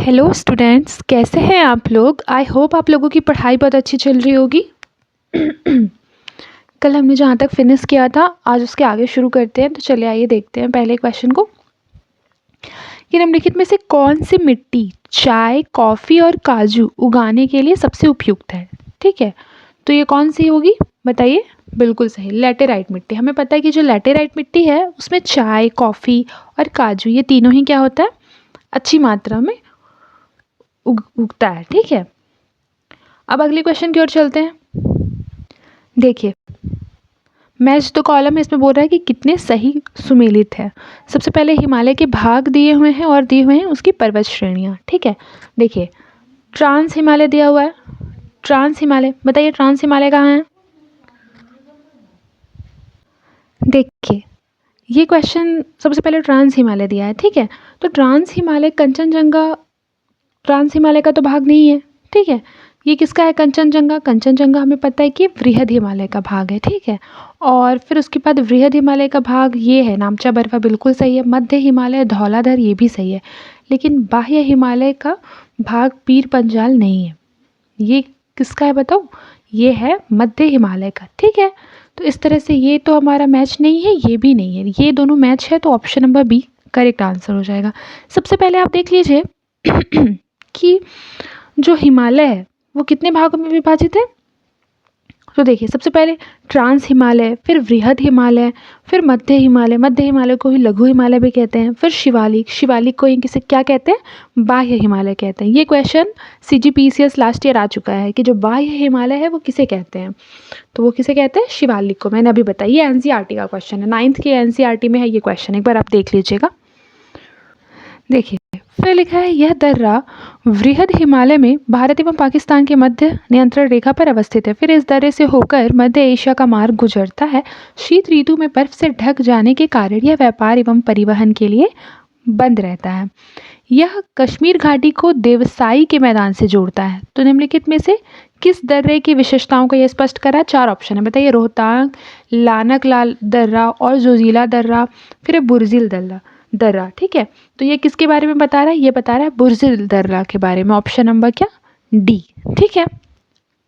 Hello students, कैसे हैं आप लोग। आई होप आप लोगों की पढ़ाई बहुत अच्छी चल रही होगी। कल हमने जहाँ तक फिनिश किया था आज उसके आगे शुरू करते हैं। तो चलिए आइए देखते हैं पहले क्वेश्चन को कि निम्नलिखित में से कौन सी मिट्टी चाय, कॉफ़ी और काजू उगाने के लिए सबसे उपयुक्त है। ठीक है, तो ये कौन सी होगी बताइए। बिल्कुल सही, लैटेराइट मिट्टी। हमें पता है कि जो लैटेराइट मिट्टी है उसमें चाय, कॉफ़ी और काजू ये तीनों ही क्या होता है, अच्छी मात्रा में उगता है। ठीक है, अब अगले क्वेश्चन की ओर चलते हैं। देखिए, मैच द कॉलम है, इसमें बोल रहा है कि कितने सही सुमेलित है। सबसे पहले हिमालय के भाग दिए हुए हैं और दिए हुए हैं उसकी पर्वत श्रेणियाँ। ठीक है, देखिए ट्रांस हिमालय दिया हुआ है। ट्रांस हिमालय, बताइए ट्रांस हिमालय कहाँ है। देखिए ये क्वेश्चन सबसे पहले ट्रांस हिमालय दिया है। ठीक है, तो ट्रांस हिमालय कंचनजंगा, ट्रांस हिमालय का तो भाग नहीं है। ठीक है, ये किसका है, कंचनजंगा। कंचनजंगा हमें पता है कि वृहद हिमालय का भाग है। ठीक है, और फिर उसके बाद वृहद हिमालय का भाग ये है नामचा बर्फा, बिल्कुल सही है। मध्य हिमालय, धौलाधर, ये भी सही है। लेकिन बाह्य हिमालय का भाग पीर पंजाल नहीं है। ये किसका है बताओ, ये है मध्य हिमालय का। ठीक है, तो इस तरह से ये तो हमारा मैच नहीं है, ये भी नहीं है, ये दोनों मैच है, तो option number B correct answer हो जाएगा। सबसे पहले आप देख लीजिए कि जो हिमालय है वो कितने भागों में विभाजित है। तो देखिए सबसे पहले ट्रांस हिमालय, फिर वृहद हिमालय, फिर मध्य हिमालय। मध्य हिमालय को ही लघु हिमालय भी कहते हैं। फिर शिवालिक, शिवालिक को ही किसे क्या कहते हैं, बाह्य हिमालय कहते हैं। ये क्वेश्चन CGPCS लास्ट ईयर आ चुका है कि जो बाह्य हिमालय है वो किसे कहते हैं, तो वो किसे कहते हैं, शिवालिक को। मैंने अभी बताई, ये NCERT का क्वेश्चन है, 9th के NCERT में है ये क्वेश्चन, एक बार आप देख लीजिएगा। देखिए फिर लिखा है यह दर्रा वृहद हिमालय में भारत एवं पाकिस्तान के मध्य नियंत्रण रेखा पर अवस्थित है। फिर इस दर्रे से होकर मध्य एशिया का मार्ग गुजरता है। शीत ऋतु में बर्फ से ढक जाने के कारण यह व्यापार एवं परिवहन के लिए बंद रहता है। यह कश्मीर घाटी को देवसाई के मैदान से जोड़ता है। तो निम्नलिखित में से किस दर्रे की विशेषताओं को यह स्पष्ट करा। 4 ऑप्शन है, बताइए। रोहतांग, लानक लाल दर्रा और जोजिला दर्रा, फिर बुर्जिल दर्रा दर्रा। ठीक है, तो ये किसके बारे में बता रहा है, ये बता रहा है बुर्जिल दर्रा के बारे में। ऑप्शन नंबर क्या, डी। ठीक है,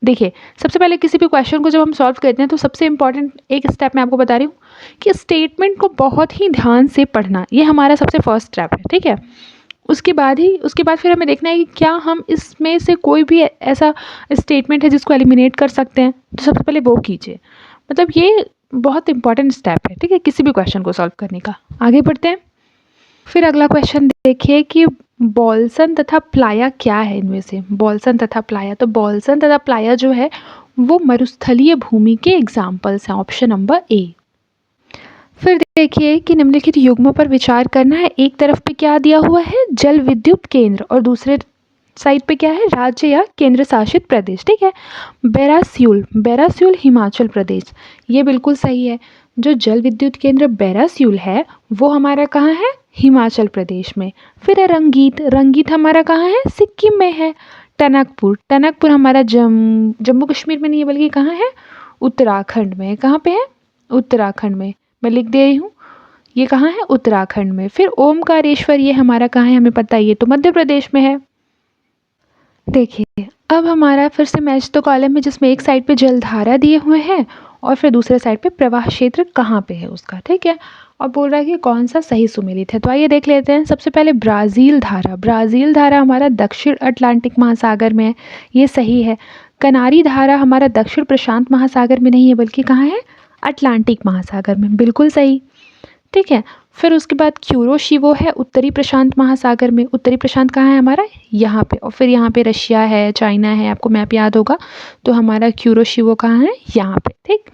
देखिए सबसे पहले किसी भी क्वेश्चन को जब हम सॉल्व करते हैं तो सबसे इंपॉर्टेंट एक स्टेप मैं आपको बता रही हूँ कि स्टेटमेंट को बहुत ही ध्यान से पढ़ना, ये हमारा सबसे फर्स्ट स्टेप है। ठीक है, उसके बाद फिर हमें देखना है कि क्या हम इसमें से कोई भी ऐसा स्टेटमेंट है जिसको एलिमिनेट कर सकते हैं, तो सबसे पहले वो कीजिए। मतलब ये बहुत इंपॉर्टेंट स्टेप है। ठीक है, किसी भी क्वेश्चन को सॉल्व करने का। आगे बढ़ते हैं। फिर अगला क्वेश्चन देखिए कि बॉल्सन तथा प्लाया क्या है इनमें से। बॉल्सन तथा प्लाया, तो बॉल्सन तथा प्लाया जो है वो मरुस्थलीय भूमि के एग्जाम्पल्स हैं। Option number A. फिर देखिए कि निम्नलिखित युग्मों पर विचार करना है। एक तरफ पे क्या दिया हुआ है, जल विद्युत केंद्र, और दूसरे साइड पे क्या है, राज्य या केंद्र शासित प्रदेश। ठीक है, बैरासियूल, बैरासियूल हिमाचल प्रदेश, ये बिल्कुल सही है। जो जल विद्युत केंद्र बैरासियूल है वो हमारा कहाँ है, हिमाचल प्रदेश में। फिर है रंगीत, रंगीत हमारा कहाँ है, सिक्किम में है। टनकपुर, टनकपुर हमारा जम्मू कश्मीर में नहीं है बल्कि कहाँ है, उत्तराखंड में। कहाँ पे है, उत्तराखंड में। मैं लिख दे रही हूँ, ये कहाँ है, उत्तराखंड में। फिर ओमकारेश्वर, ये हमारा कहाँ है, हमें पता है, ये तो मध्य प्रदेश में है। देखिए अब हमारा फिर से मैच द कॉलम है जिसमें एक साइड पे जलधारा दिए हुए हैं और फिर दूसरे साइड पे प्रवाह क्षेत्र कहाँ पे है उसका। ठीक है, और बोल रहा है कि कौन सा सही सुमेलित है। तो आइए देख लेते हैं। सबसे पहले ब्राज़ील धारा, ब्राज़ील धारा हमारा दक्षिण अटलांटिक महासागर में है, ये सही है। कनारी धारा हमारा दक्षिण प्रशांत महासागर में नहीं है बल्कि कहाँ है, अटलांटिक महासागर में, बिल्कुल सही। ठीक है, फिर उसके बाद क्यूरोशिवो है उत्तरी प्रशांत महासागर में। उत्तरी प्रशांत कहाँ है हमारा, यहाँ पे। और फिर यहाँ पे रशिया है, चाइना है, आपको मैप याद होगा। तो हमारा क्यूरोशिवो कहाँ है, यहाँ पे। ठीक,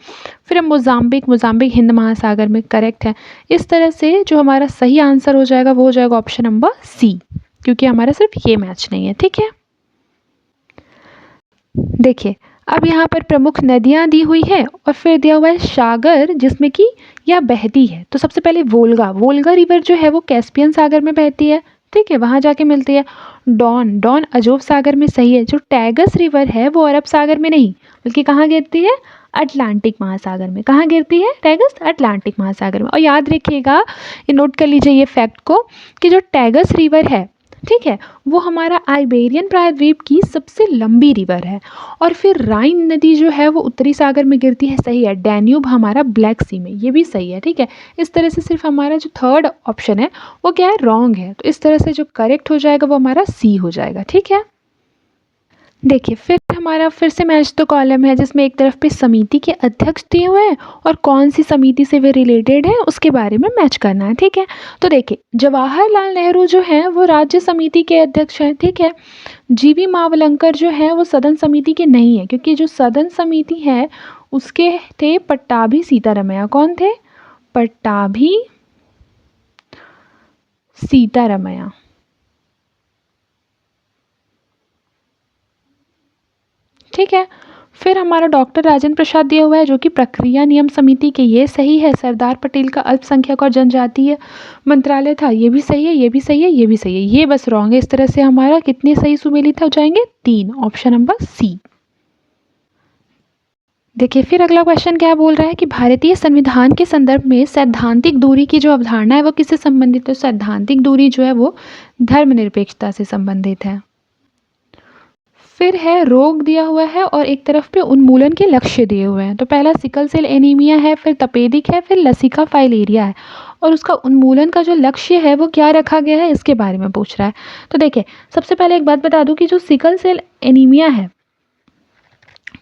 फिर मोजाम्बिक, मोजाम्बिक हिंद महासागर में, करेक्ट है। इस तरह से जो हमारा सही आंसर हो जाएगा वो हो जाएगा ऑप्शन नंबर सी, क्योंकि हमारा सिर्फ ये मैच नहीं है। ठीक है, देखिए अब यहाँ पर प्रमुख नदियाँ दी हुई है और फिर दिया हुआ है सागर जिसमें कि यह बहती है। तो सबसे पहले वोल्गा, वोल्गा रिवर जो है वो कैस्पियन सागर में बहती है। ठीक है, वहाँ जाके मिलती है। डॉन, डॉन अजोव सागर में, सही है। जो टैगस रिवर है वो अरब सागर में नहीं बल्कि कहाँ गिरती है, अटलांटिक महासागर में। कहाँ गिरती है टैगस, अटलांटिक महासागर में। और याद रखिएगा, ये नोट कर लीजिए ये फैक्ट को कि जो टैगस रिवर है ठीक है, वो हमारा आइबेरियन प्रायद्वीप की सबसे लंबी रिवर है। और फिर राइन नदी जो है वो उत्तरी सागर में गिरती है, सही है। डैन्यूब हमारा ब्लैक सी में, ये भी सही है। ठीक है, इस तरह से सिर्फ हमारा जो थर्ड ऑप्शन है वो क्या है, रॉन्ग है। तो इस तरह से जो करेक्ट हो जाएगा वो हमारा सी हो जाएगा। ठीक है, देखिए फिर हमारा फिर से मैच द कॉलम है, जिसमें एक तरफ पे समिति के अध्यक्ष दिए हुए हैं और कौन सी समिति से वे रिलेटेड है उसके बारे में मैच करना है। ठीक है, तो देखिए जवाहरलाल नेहरू जो हैं वो राज्य समिति के अध्यक्ष हैं। ठीक है, जीवी मावलंकर जो है वो सदन समिति के नहीं है, क्योंकि जो सदन समिति है उसके थे पट्टाभी सीतारमैया। कौन थे? पट्टाभी सीतारमैया। ठीक है, फिर हमारा डॉक्टर राजेंद्र प्रसाद दिया हुआ है जो कि प्रक्रिया नियम समिति के, ये सही है। सरदार पटेल का अल्पसंख्यक और जनजातीय मंत्रालय था, ये भी सही है, ये भी सही है, ये भी सही है। ये बस रॉन्ग है। इस तरह से हमारा कितने सही सुमेलित हो जाएंगे? 3, ऑप्शन नंबर सी। देखिए फिर अगला क्वेश्चन क्या बोल रहा है कि भारतीय संविधान के संदर्भ में सैद्धांतिक दूरी की जो अवधारणा है वो किससे संबंधित है? सैद्धांतिक दूरी जो है वो धर्मनिरपेक्षता से संबंधित है। फिर है रोग दिया हुआ है और एक तरफ पे उन्मूलन के लक्ष्य दिए हुए हैं। तो पहला सिकल सेल एनीमिया है, फिर तपेदिक है, फिर लसिका फाइलेरिया है। और उसका उन्मूलन का जो लक्ष्य है वो क्या रखा गया है, इसके बारे में पूछ रहा है। तो देखिए सबसे पहले एक बात बता दूं कि जो सिकल सेल एनीमिया है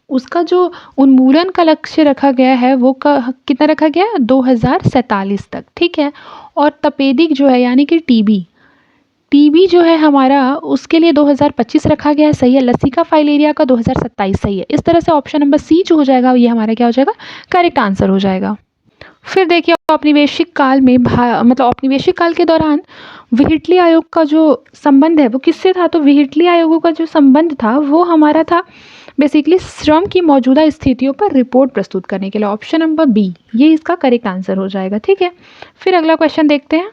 उसका जो उन्मूलन का लक्ष्य रखा गया है वो कितना रखा गया है? 2047 तक। ठीक है, और तपेदिक जो है यानी कि टीबी जो है हमारा उसके लिए 2025 रखा गया है, सही है। लसिका फाइलेरिया का 2027 सही है। इस तरह से ऑप्शन नंबर सी जो हो जाएगा ये हमारा क्या हो जाएगा, करेक्ट आंसर हो जाएगा। फिर देखिए औपनिवेशिक काल में मतलब औपनिवेशिक काल के दौरान व्हिटली आयोग का जो संबंध है वो किससे था? तो व्हिटली आयोगों का जो संबंध था वो हमारा था बेसिकली श्रम की मौजूदा स्थितियों पर रिपोर्ट प्रस्तुत करने के लिए। ऑप्शन नंबर बी ये इसका करेक्ट आंसर हो जाएगा। ठीक है, फिर अगला क्वेश्चन देखते हैं।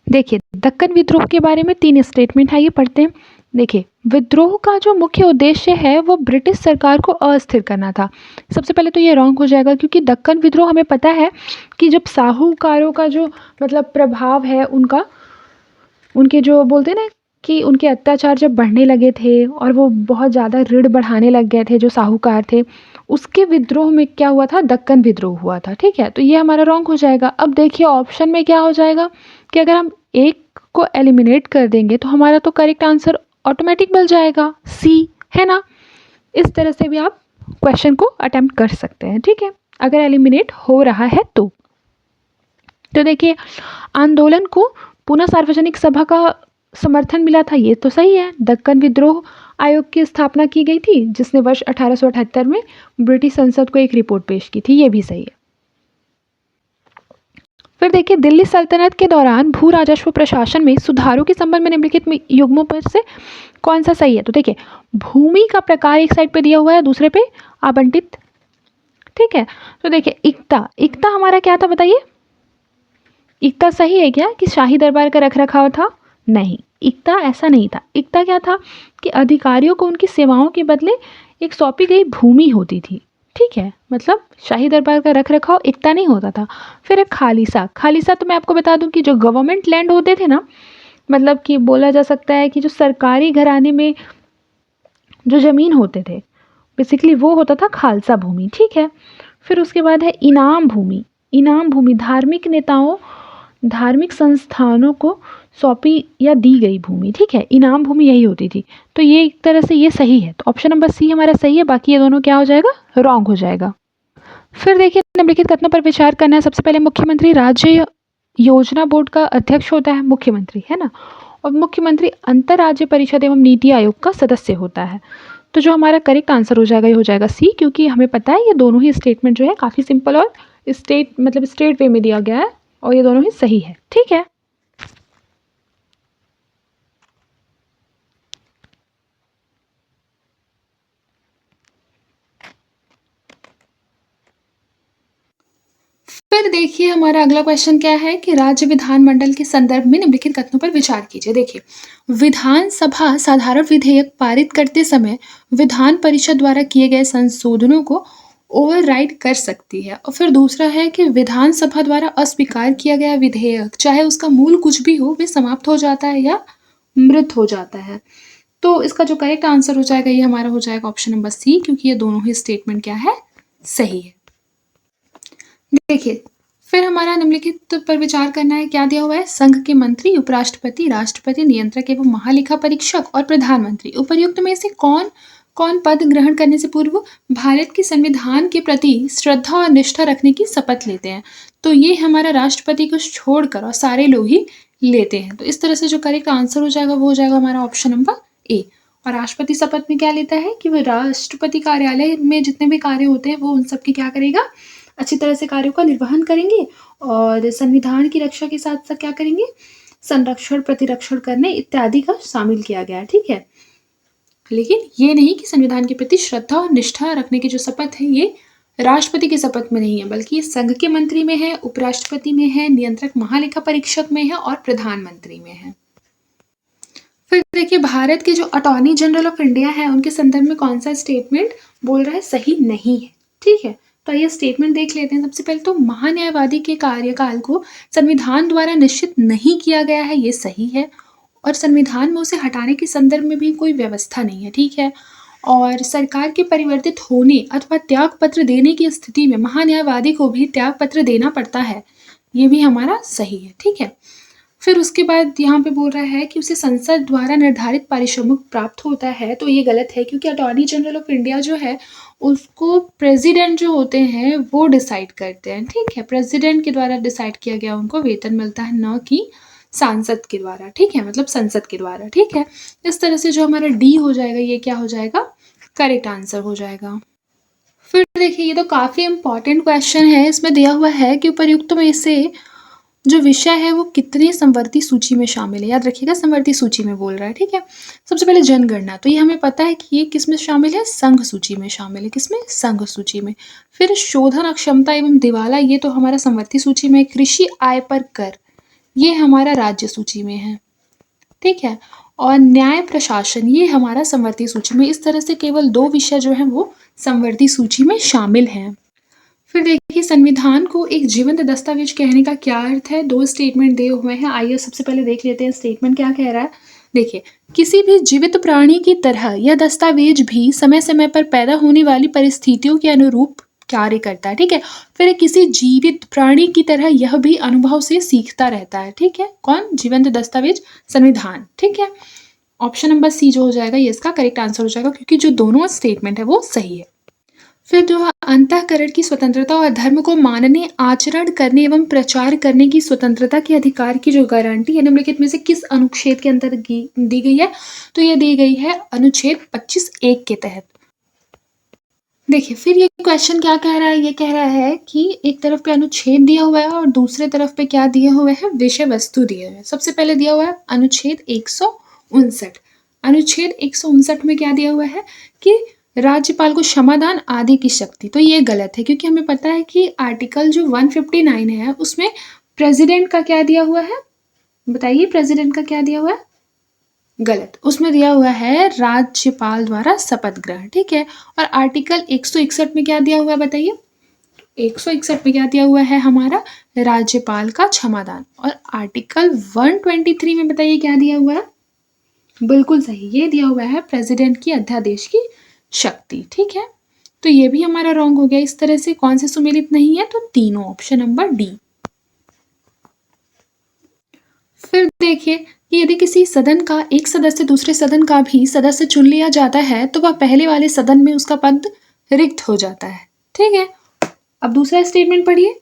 देखिए दक्कन विद्रोह के बारे में 3 स्टेटमेंट है, ये पढ़ते हैं। देखिए विद्रोह का जो मुख्य उद्देश्य है वो ब्रिटिश सरकार को अस्थिर करना था। सबसे पहले तो ये रॉन्ग हो जाएगा, क्योंकि दक्कन विद्रोह हमें पता है कि जब साहूकारों का जो मतलब प्रभाव है उनके जो बोलते हैं ना कि उनके अत्याचार जब बढ़ने लगे थे और वो बहुत ज़्यादा ऋण बढ़ाने लग गए थे जो साहूकार थे, उसके विद्रोह में क्या हुआ था? दक्कन विद्रोह हुआ था। ठीक है, तो ये हमारा रॉन्ग हो जाएगा। अब देखिए ऑप्शन में क्या हो जाएगा कि अगर हम एक को एलिमिनेट कर देंगे तो हमारा तो करेक्ट आंसर ऑटोमेटिक बन जाएगा, सी, है ना। इस तरह से भी आप क्वेश्चन को अटेम्प्ट कर सकते हैं। ठीक है, अगर एलिमिनेट हो रहा है तो देखिए आंदोलन को पुनः सार्वजनिक सभा का समर्थन मिला था, ये तो सही है। दक्कन विद्रोह आयोग की स्थापना की गई थी जिसने वर्ष 1878 में ब्रिटिश संसद को एक रिपोर्ट पेश की थी, ये भी सही है। फिर देखिए दिल्ली सल्तनत के दौरान भू राजस्व प्रशासन में सुधारों के संबंध में निम्नलिखित में युग्मों पर से कौन सा सही है? तो देखिए भूमि का प्रकार एक साइड पे दिया हुआ है, दूसरे पे आवंटित। ठीक है, तो देखिए इक्ता हमारा क्या था बताइए? इक्ता सही है क्या कि शाही दरबार का रखरखाव था? नहीं, इक्ता ऐसा नहीं था। इक्ता क्या था कि अधिकारियों को उनकी सेवाओं के बदले एक सौंपी गई भूमि होती थी। ठीक है, मतलब शाही दरबार का रखरखाव इक्ता नहीं होता था। फिर एक खालिसा तो मैं आपको बता दूं कि जो गवर्नमेंट लैंड होते थे ना, मतलब कि बोला जा सकता है कि जो सरकारी घराने में जो ज़मीन होते थे बेसिकली वो होता था खालसा भूमि। ठीक है, फिर उसके बाद है इनाम भूमि धार्मिक नेताओं धार्मिक संस्थानों को सौंपी या दी गई भूमि। ठीक है, इनाम भूमि यही होती थी। तो ये एक तरह से ये सही है, तो ऑप्शन नंबर सी हमारा सही है, बाकी ये दोनों क्या हो जाएगा, रॉन्ग हो जाएगा। फिर देखिए निम्नलिखित कथनों पर विचार करना है। सबसे पहले मुख्यमंत्री राज्य योजना बोर्ड का अध्यक्ष होता है, मुख्यमंत्री, है ना। और मुख्यमंत्री अंतर्राज्य परिषद एवं नीति आयोग का सदस्य होता है। तो जो हमारा करेक्ट आंसर हो जाएगा ये हो जाएगा सी, क्योंकि हमें पता है ये दोनों ही स्टेटमेंट जो है काफ़ी सिंपल और स्टेट वे में दिया गया है और ये दोनों ही सही है। ठीक है, फिर देखिए हमारा अगला क्वेश्चन क्या है कि राज्य विधानमंडल के संदर्भ में निम्नलिखित कथनों पर विचार कीजिए। देखिए विधानसभा साधारण विधेयक पारित करते समय विधान परिषद द्वारा किए गए संशोधनों को ओवरराइड कर सकती है। और फिर दूसरा है कि विधानसभा द्वारा अस्वीकार किया गया विधेयक चाहे उसका मूल कुछ भी हो वे समाप्त हो जाता है या मृत हो जाता है। तो इसका जो करेक्ट आंसर हो जाएगा ये हमारा हो जाएगा ऑप्शन नंबर सी, क्योंकि ये दोनों ही स्टेटमेंट क्या है, सही है। देखिए फिर हमारा निम्नलिखित पर विचार करना है। क्या दिया हुआ है, संघ के मंत्री, उपराष्ट्रपति, राष्ट्रपति, नियंत्रक एवं महालेखा परीक्षक और प्रधानमंत्री उपर्युक्त में से कौन कौन पद ग्रहण करने से पूर्व भारत के संविधान के प्रति श्रद्धा और निष्ठा रखने की शपथ लेते हैं। तो ये हमारा राष्ट्रपति को छोड़कर और सारे लोग ही लेते हैं। तो इस तरह से जो करेक्ट आंसर हो जाएगा वो हो जाएगा हमारा ऑप्शन नंबर ए। और राष्ट्रपति शपथ में क्या लेता है कि वह राष्ट्रपति कार्यालय में जितने भी कार्य होते हैं वो उन सब की क्या करेगा, अच्छी तरह से कार्यों का निर्वहन करेंगे और संविधान की रक्षा के साथ साथ क्या करेंगे, संरक्षण प्रतिरक्षण करने इत्यादि का शामिल किया गया है। ठीक है, लेकिन ये नहीं कि संविधान के प्रति श्रद्धा और निष्ठा रखने की जो शपथ है ये राष्ट्रपति की शपथ में नहीं है, बल्कि ये संघ के मंत्री में है, उपराष्ट्रपति में है, नियंत्रक महालेखा परीक्षक में है और प्रधानमंत्री में है। फिर देखिए भारत के जो अटॉर्नी जनरल ऑफ इंडिया है उनके संदर्भ में कौन सा स्टेटमेंट बोल रहा है सही नहीं है। ठीक है, तो ये स्टेटमेंट देख लेते हैं। सबसे पहले तो महान्यायवादी के कार्यकाल को संविधान द्वारा निश्चित नहीं किया गया है, ये सही है, और संविधान में उसे हटाने के संदर्भ में भी कोई व्यवस्था नहीं है। ठीक है, और सरकार के परिवर्तित होने अथवा त्याग पत्र देने की स्थिति में महान्यायवादी को भी त्याग पत्र देना पड़ता है, ये भी हमारा सही है। ठीक है, फिर उसके बाद यहाँ पे बोल रहा है कि उसे संसद द्वारा निर्धारित पारिश्रमिक प्राप्त होता है, तो ये गलत है, क्योंकि अटॉर्नी जनरल ऑफ इंडिया जो है उसको प्रेसिडेंट जो होते हैं वो डिसाइड करते हैं। ठीक है, प्रेसिडेंट के द्वारा डिसाइड किया गया उनको वेतन मिलता है, न कि सांसद के द्वारा। ठीक है, मतलब संसद के द्वारा। ठीक है, इस तरह से जो हमारा डी हो जाएगा ये क्या हो जाएगा, करेक्ट आंसर हो जाएगा। फिर देखिए ये तो काफ़ी इंपॉर्टेंट क्वेश्चन है। इसमें दिया हुआ है कि उपर्युक्त में से जो विषय है वो कितनी संवर्ती सूची में शामिल है। याद रखिएगा संवर्ती सूची में बोल रहा है। ठीक है, सबसे पहले जनगणना, तो ये हमें पता है कि ये किस में शामिल है, संघ सूची में शामिल है। किसमें, संघ सूची में। फिर शोधन अक्षमता एवं दिवाला, ये तो हमारा संवर्ती सूची में। कृषि आय पर कर, ये हमारा राज्य सूची में है। ठीक है, और न्याय प्रशासन ये हमारा संवर्ती सूची में। इस तरह से केवल 2 विषय जो हैं वो संवर्ती सूची में शामिल हैं। फिर देखिए संविधान को एक जीवंत दस्तावेज कहने का क्या अर्थ है। 2 स्टेटमेंट दिए हुए हैं, आइए सबसे पहले देख लेते हैं स्टेटमेंट क्या कह रहा है। देखिए, किसी भी जीवित प्राणी की तरह यह दस्तावेज भी समय समय पर पैदा होने वाली परिस्थितियों के अनुरूप कार्य करता है। ठीक है, फिर किसी जीवित प्राणी की तरह यह भी अनुभव से सीखता रहता है। ठीक है, कौन, जीवंत दस्तावेज, संविधान। ठीक है, ऑप्शन नंबर सी जो हो जाएगा ये इसका करेक्ट आंसर हो जाएगा, क्योंकि जो दोनों स्टेटमेंट है वो सही है। फिर जो है अंतःकरण की स्वतंत्रता और धर्म को मानने, आचरण करने एवं प्रचार करने की स्वतंत्रता के अधिकार की जो गारंटी है निम्नलिखित में से किस अनुच्छेद के अंतर्गत दी गई है, तो ये दी गई है अनुच्छेद 25(1) के तहत। देखिए फिर ये क्वेश्चन क्या कह रहा है, ये कह रहा है कि एक तरफ पे अनुच्छेद दिया हुआ है और दूसरे तरफ पे क्या दिए हुए हैं, विषय वस्तु दिए हुए हैं। सबसे पहले दिया हुआ है अनुच्छेद 159। अनुच्छेद 159 में क्या दिया हुआ है कि राज्यपाल को क्षमादान आदि की शक्ति। तो ये गलत है, क्योंकि हमें पता है कि आर्टिकल जो 159 है उसमें प्रेसिडेंट का क्या दिया हुआ है, बताइए प्रेसिडेंट का क्या दिया हुआ है, गलत, उसमें दिया हुआ है राज्यपाल द्वारा शपथ ग्रहण। ठीक है, और आर्टिकल 161 में क्या दिया हुआ है बताइए, 161 में क्या दिया हुआ है हमारा, राज्यपाल का क्षमादान। और आर्टिकल 123 में बताइए क्या दिया हुआ है, बिल्कुल सही, ये दिया हुआ है प्रेसिडेंट की अध्यादेश की शक्ति। ठीक है, तो ये भी हमारा रॉन्ग हो गया। इस तरह से कौन से सुमेलित नहीं है, तो तीनों, ऑप्शन नंबर डी। फिर देखिए कि यदि किसी सदन का एक सदस्य दूसरे सदन का भी सदस्य चुन लिया जाता है तो वह पहले वाले सदन में उसका पद रिक्त हो जाता है। ठीक है, अब दूसरा स्टेटमेंट पढ़िए,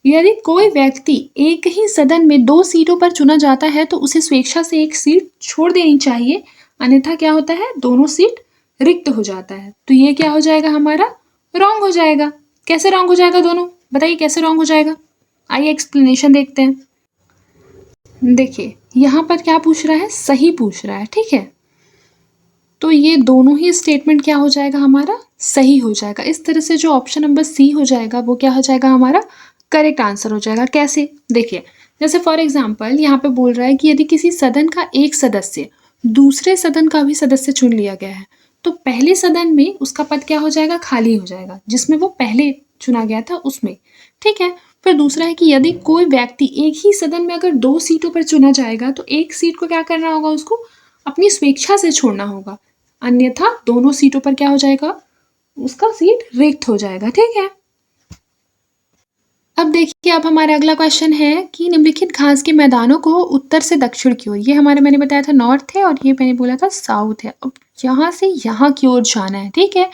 यदि कोई व्यक्ति एक ही सदन में 2 सीटों पर चुना जाता है तो उसे स्वेच्छा से एक सीट छोड़ देनी चाहिए, अन्यथा क्या होता है, दोनों सीट रिक्त हो जाता है। तो ये क्या हो जाएगा हमारा, रॉन्ग हो जाएगा। कैसे रॉन्ग हो जाएगा दोनों, बताइए कैसे रॉन्ग हो जाएगा, आइए एक्सप्लेनेशन देखते हैं। देखिए यहाँ पर क्या पूछ रहा है, सही पूछ रहा है। ठीक है, तो ये दोनों ही स्टेटमेंट क्या हो जाएगा हमारा, सही हो जाएगा। इस तरह से जो ऑप्शन नंबर सी हो जाएगा वो क्या हो जाएगा हमारा, करेक्ट आंसर हो जाएगा। कैसे, देखिए जैसे फॉर एग्जाम्पल यहाँ पे बोल रहा है कि यदि किसी सदन का एक सदस्य दूसरे सदन का भी सदस्य चुन लिया गया है तो पहले सदन में उसका पद क्या हो जाएगा, खाली हो जाएगा, जिसमें वो पहले चुना गया था उसमें। ठीक है, फिर दूसरा है कि यदि कोई व्यक्ति एक ही सदन में अगर 2 सीटों पर चुना जाएगा तो एक सीट को क्या करना होगा, उसको अपनी स्वेच्छा से छोड़ना होगा, अन्यथा दोनों सीटों पर क्या हो जाएगा, उसका सीट रिक्त हो जाएगा। ठीक है, अब देखिए, अब हमारा अगला क्वेश्चन है कि निम्नलिखित घास के मैदानों को उत्तर से दक्षिण की ओर, ये हमारे मैंने बताया था नॉर्थ है और ये मैंने बोला था साउथ है। अब यहाँ से यहाँ की ओर जाना है। ठीक है,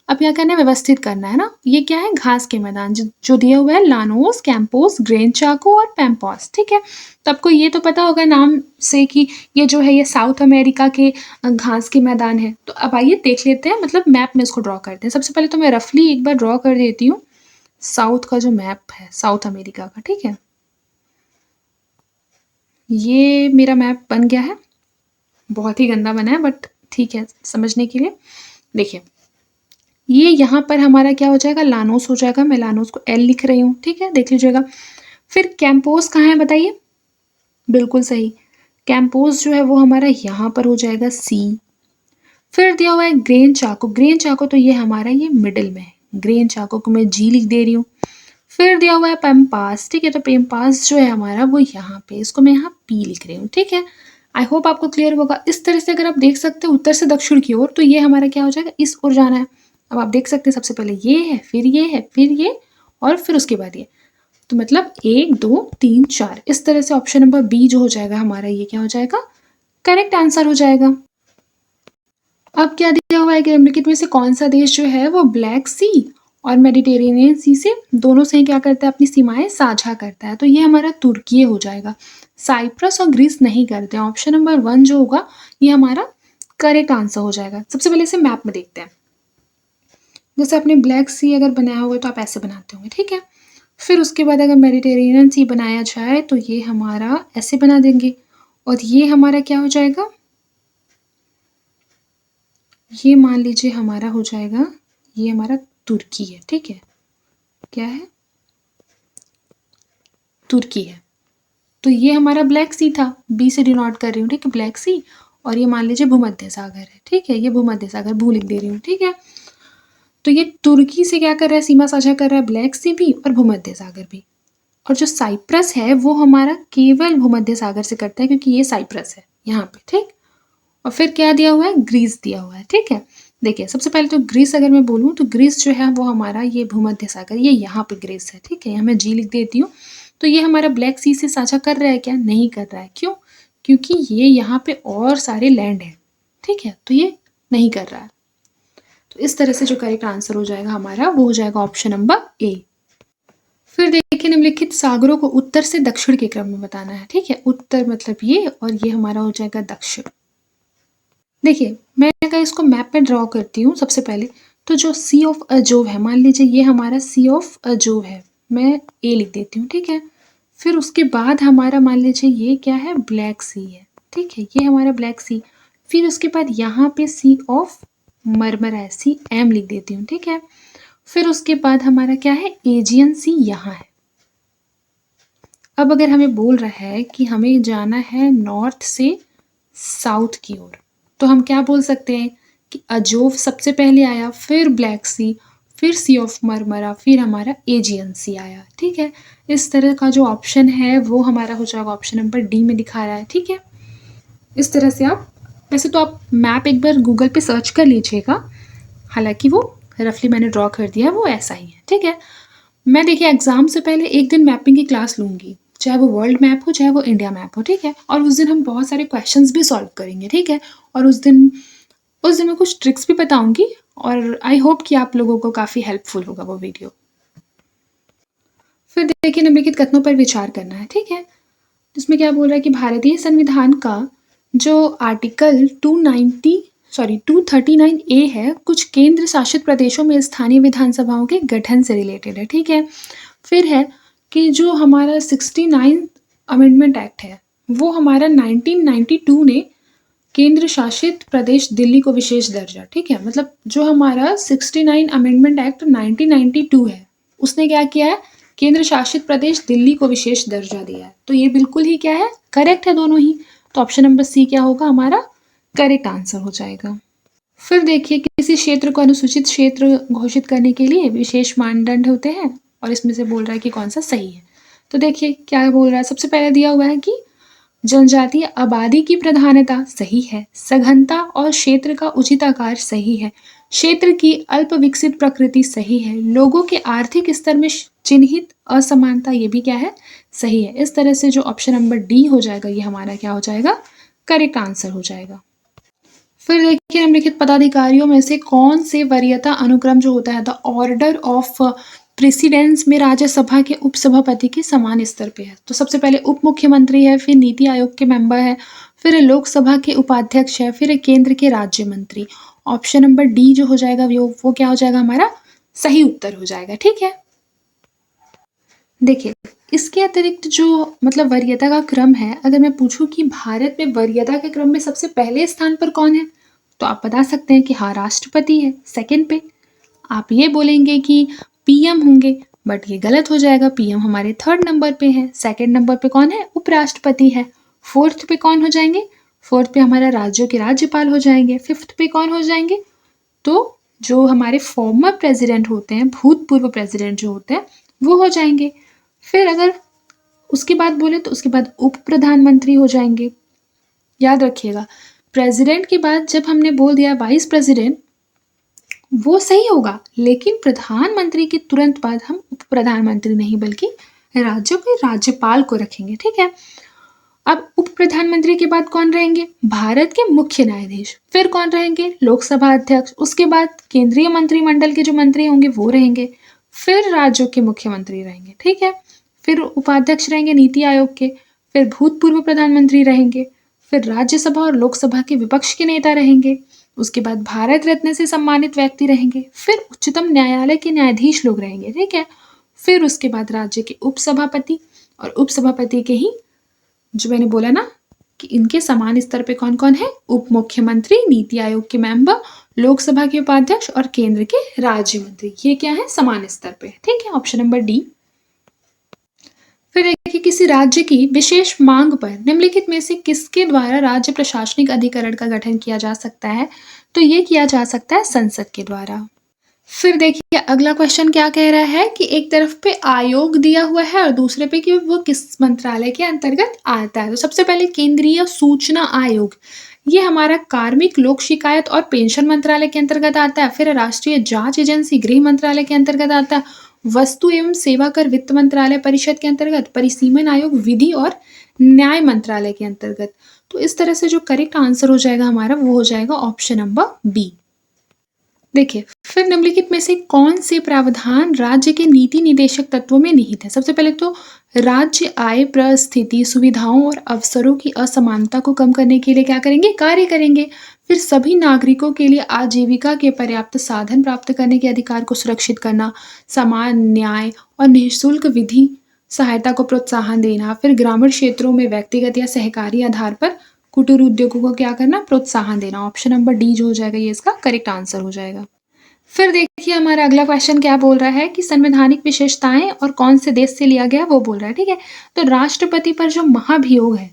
अब क्या करना है, व्यवस्थित करना है ना। ये क्या है, घास के मैदान जो दिया हुआ है, लानोस, कैंपोस, ग्रेन चाको और पैम्पॉस। ठीक है, तो आपको ये तो पता होगा नाम से कि ये जो है ये साउथ अमेरिका के घास के मैदान है। तो अब आइए देख लेते हैं, मतलब मैप में इसको ड्रॉ करते हैं। सबसे पहले तो मैं रफली एक बार ड्रॉ कर देती हूँ साउथ का जो मैप है, साउथ अमेरिका का। ठीक है, ये मेरा मैप बन गया है, बहुत ही गंदा बना है बट ठीक है समझने के लिए। देखिए, ये यहाँ पर हमारा क्या हो जाएगा, लानोस हो जाएगा। मैं लानोस को एल लिख रही हूँ। ठीक है, देख लीजिएगा। फिर कैंपोस कहाँ है बताइए, बिल्कुल सही, कैंपोस जो है वो हमारा यहाँ पर हो जाएगा सी। फिर दिया हुआ है ग्रेन चाको, ग्रेन चाको तो ये हमारा ये मिडिल में है, ग्रेन चाको को मैं जी लिख दे रही हूँ। फिर दिया हुआ है पेम्पास। ठीक है, तो पेम्पास जो है हमारा वो यहाँ पे, इसको मैं यहाँ पी लिख रही हूँ। ठीक है, आई होप आपको क्लियर होगा। इस तरह से अगर आप देख सकते हो उत्तर से दक्षिण की ओर, तो ये हमारा क्या हो जाएगा, इस ओर जाना है। अब आप देख सकते हैं सबसे पहले ये है, फिर ये है, फिर ये, और फिर उसके बाद ये। तो मतलब 1 2 3 4, इस तरह से ऑप्शन नंबर बी जो हो जाएगा हमारा, ये क्या हो जाएगा, करेक्ट आंसर हो जाएगा। अब क्या दिया हुआ है कि निम्नलिखित में से कौन सा देश जो है वो ब्लैक सी और मेडिटेरेनियन सी से दोनों से क्या करता है, अपनी सीमाएं साझा करता है। तो ये हमारा तुर्की हो जाएगा, साइप्रस और ग्रीस नहीं करते हैं। ऑप्शन नंबर 1 जो होगा ये हमारा करेक्ट आंसर हो जाएगा। सबसे पहले इसे मैप में देखते हैं। जैसे आपने ब्लैक सी अगर बनाया हुआ है तो आप ऐसे बनाते होंगे। ठीक है, फिर उसके बाद अगर मेडिटेरेनियन सी बनाया जाए तो ये हमारा ऐसे बना देंगे, और ये हमारा क्या हो जाएगा, ये मान लीजिए हमारा हो जाएगा, ये हमारा तुर्की है। ठीक है, क्या है, तुर्की है। तो ये हमारा ब्लैक सी था, बी से डिनोट कर रही हूँ। ठीक है, ब्लैक सी, और ये मान लीजिए भूमध्य सागर है। ठीक है, ये भूमध्य सागर भू लिख दे रही हूँ। ठीक है, तो ये तुर्की से क्या कर रहा है, सीमा साझा कर रहा है, ब्लैक सी भी और भूमध्य सागर भी। और जो साइप्रस है वो हमारा केवल भूमध्य सागर से करता है, क्योंकि ये साइप्रस है यहाँ पे। ठीक, और फिर क्या दिया हुआ है, ग्रीस दिया हुआ है। ठीक है, देखिए सबसे पहले तो ग्रीस अगर मैं बोलूँ तो ग्रीस जो है वो हमारा ये भूमध्य सागर, ये यहाँ पे ग्रीस है। ठीक है, यहाँ मैं जी लिख देती हूँ। तो ये हमारा ब्लैक सी से साझा कर रहा है क्या, नहीं कर रहा है। क्यों, क्योंकि ये यहाँ पे और सारे लैंड है। ठीक है, तो ये नहीं कर रहा है। तो इस तरह से जो करेक्ट आंसर हो जाएगा हमारा वो हो जाएगा ऑप्शन नंबर ए। फिर देखिए, निम्नलिखित सागरों को उत्तर से दक्षिण के क्रम में बताना है। ठीक है, उत्तर मतलब ये, और ये हमारा हो जाएगा दक्षिण। देखिए, मैं अगर इसको मैप में ड्रॉ करती हूँ सबसे पहले, तो जो सी ऑफ अजोव है, मान लीजिए ये हमारा सी ऑफ अजोव है, मैं ए लिख देती हूँ। ठीक है, फिर उसके बाद हमारा मान लीजिए ये क्या है, ब्लैक सी है। ठीक है, ये हमारा ब्लैक सी। फिर उसके बाद यहाँ पे सी ऑफ मरमरा है, सी एम लिख देती हूँ। ठीक है, फिर उसके बाद हमारा क्या है, एजियन सी यहाँ है। अब अगर हमें बोल रहा है कि हमें जाना है नॉर्थ से साउथ की ओर, तो हम क्या बोल सकते हैं कि अजोव सबसे पहले आया, फिर ब्लैक सी, फिर सी ऑफ मरमरा, फिर हमारा एजियन सी आया। ठीक है, इस तरह का जो ऑप्शन है वो हमारा हो जाएगा ऑप्शन नंबर डी में दिखा रहा है। ठीक है, इस तरह से आप, वैसे तो आप मैप एक बार गूगल पे सर्च कर लीजिएगा, हालांकि वो रफली मैंने ड्रॉ कर दिया वो ऐसा ही है। ठीक है, मैं देखिए एग्ज़ाम से पहले एक दिन मैपिंग की क्लास लूँगी, चाहे वो वर्ल्ड मैप हो चाहे वो इंडिया मैप हो। ठीक है, और उस दिन हम बहुत सारे क्वेश्चंस भी सॉल्व करेंगे। ठीक है, और उस दिन मैं कुछ ट्रिक्स भी बताऊंगी, और आई होप कि आप लोगों को काफ़ी हेल्पफुल होगा वो वीडियो। फिर देखिए, निम्नलिखित कथनों पर विचार करना है। ठीक है, जिसमें क्या बोल रहा है कि भारतीय संविधान का जो आर्टिकल 239 ए है, कुछ केंद्र शासित प्रदेशों में स्थानीय विधानसभाओं के गठन से रिलेटेड है। ठीक है, फिर है कि जो हमारा 69 अमेंडमेंट एक्ट है वो हमारा 1992 ने केंद्र शासित प्रदेश दिल्ली को विशेष दर्जा। ठीक है, मतलब जो हमारा 69 अमेंडमेंट एक्ट 1992 है उसने क्या किया है, केंद्र शासित प्रदेश दिल्ली को विशेष दर्जा दिया है। तो ये बिल्कुल ही क्या है, करेक्ट है दोनों ही। तो ऑप्शन नंबर सी क्या होगा हमारा करेक्ट आंसर हो जाएगा। फिर देखिए, किसी क्षेत्र को अनुसूचित क्षेत्र घोषित करने के लिए विशेष मानदंड होते हैं, और इसमें से बोल रहा है कि कौन सा सही है। तो देखिए क्या बोल रहा है, सबसे पहले दिया हुआ है कि जनजातीय आबादी की प्रधानता सही है, सघनता और क्षेत्र का उचित आकार सही है, क्षेत्र की अल्प विकसित प्रकृति सही है, लोगों के आर्थिक स्तर में चिन्हित असमानता ये भी क्या है, सही है। इस तरह से जो ऑप्शन नंबर डी हो जाएगा ये हमारा क्या हो जाएगा, करेक्ट आंसर हो जाएगा। फिर देखिए निम्नलिखित पदाधिकारियों में से कौन से वरीयता अनुक्रम जो होता है द ऑर्डर ऑफ प्रेसिडेंस में राज्यसभा के उपसभापति के समान स्तर पे है। तो सबसे पहले उप मुख्यमंत्री है, फिर नीति आयोग के मेंबर है, फिर लोकसभा के उपाध्यक्ष है, फिर केंद्र के राज्य मंत्री। ऑप्शन नंबर डी जो हो जाएगा वो क्या हो जाएगा, हमारा सही उत्तर हो जाएगा। ठीक है, देखिए इसके अतिरिक्त जो मतलब वरीयता का क्रम है, अगर मैं पूछूं कि भारत में वरीयता के क्रम में सबसे पहले स्थान पर कौन है, तो आप बता सकते हैं कि हाँ राष्ट्रपति है। सेकंड पे आप ये बोलेंगे कि पीएम होंगे, बट ये गलत हो जाएगा, पीएम हमारे थर्ड नंबर पे है। सेकंड नंबर पे कौन है, उपराष्ट्रपति है। फोर्थ पे कौन हो जाएंगे, फोर्थ पे हमारा राज्यों के राज्यपाल हो जाएंगे। फिफ्थ पे कौन हो जाएंगे, तो जो हमारे फॉर्मर प्रेसिडेंट होते हैं, भूतपूर्व प्रेसिडेंट जो होते हैं वो हो जाएंगे। फिर अगर उसके बाद बोले तो उसके बाद उप प्रधानमंत्री हो जाएंगे। याद रखिएगा, प्रेसिडेंट के बाद जब हमने बोल दिया वाइस प्रेसिडेंट वो सही होगा, लेकिन प्रधानमंत्री के तुरंत बाद हम उप प्रधानमंत्री नहीं बल्कि राज्यों के राज्यपाल को रखेंगे। ठीक है, अब उप प्रधानमंत्री के बाद कौन रहेंगे, भारत के मुख्य न्यायाधीश। फिर कौन रहेंगे, लोकसभा अध्यक्ष। उसके बाद केंद्रीय मंत्रिमंडल के जो मंत्री होंगे वो रहेंगे। फिर राज्यों के मुख्यमंत्री रहेंगे। ठीक है, फिर उपाध्यक्ष रहेंगे नीति आयोग के। फिर भूतपूर्व प्रधानमंत्री रहेंगे। फिर राज्यसभा और लोकसभा के विपक्ष के नेता रहेंगे। उसके बाद भारत रत्न से सम्मानित व्यक्ति रहेंगे। फिर उच्चतम न्यायालय के न्यायाधीश लोग रहेंगे। ठीक है, फिर उसके बाद राज्य के उपसभापति, और उपसभापति के ही जो मैंने बोला ना कि इनके समान स्तर पे कौन कौन है, उप मुख्यमंत्री, नीति आयोग के मेंबर, लोकसभा के उपाध्यक्ष और केंद्र के राज्य मंत्री। ये क्या है, समान स्तर पे। ठीक है, ऑप्शन नंबर डी। फिर देखिए किसी राज्य की विशेष मांग पर निम्नलिखित में से किसके द्वारा राज्य प्रशासनिक अधिकरण का गठन किया जा सकता है, तो ये किया जा सकता है संसद के द्वारा। फिर देखिए अगला क्वेश्चन क्या कह रहा है कि एक तरफ पे आयोग दिया हुआ है और दूसरे पे कि वो किस मंत्रालय के अंतर्गत आता है। तो सबसे पहले केंद्रीय सूचना आयोग, ये हमारा कार्मिक, लोक शिकायत और पेंशन मंत्रालय के अंतर्गत आता है। फिर राष्ट्रीय जांच एजेंसी गृह मंत्रालय के अंतर्गत आता है। वस्तु एवं सेवा कर वित्त मंत्रालय परिषद के अंतर्गत। परिसीमन आयोग विधि और न्याय मंत्रालय के अंतर्गत। तो इस तरह से जो करेक्ट आंसर हो जाएगा हमारा वो हो जाएगा ऑप्शन नंबर बी। देखिए फिर निम्नलिखित में से कौन से प्रावधान राज्य के नीति निदेशक तत्वों में निहित है। सबसे पहले तो राज्य आय, परिस्थिति, सुविधाओं और अवसरों की असमानता को कम करने के लिए क्या करेंगे, कार्य करेंगे। फिर सभी नागरिकों के लिए आजीविका के पर्याप्त साधन प्राप्त करने के अधिकार को सुरक्षित करना, समान न्याय और निःशुल्क विधि सहायता को प्रोत्साहन देना। फिर ग्रामीण क्षेत्रों में व्यक्तिगत या सहकारी आधार पर कुटीर उद्योगों को क्या करना, प्रोत्साहन देना। ऑप्शन नंबर डी जो हो जाएगा ये इसका करेक्ट आंसर हो जाएगा। फिर देखिए हमारा अगला क्वेश्चन क्या बोल रहा है कि संवैधानिक विशेषताएं और कौन से देश से लिया गया वो बोल रहा है। ठीक है, तो राष्ट्रपति पर जो महाभियोग है,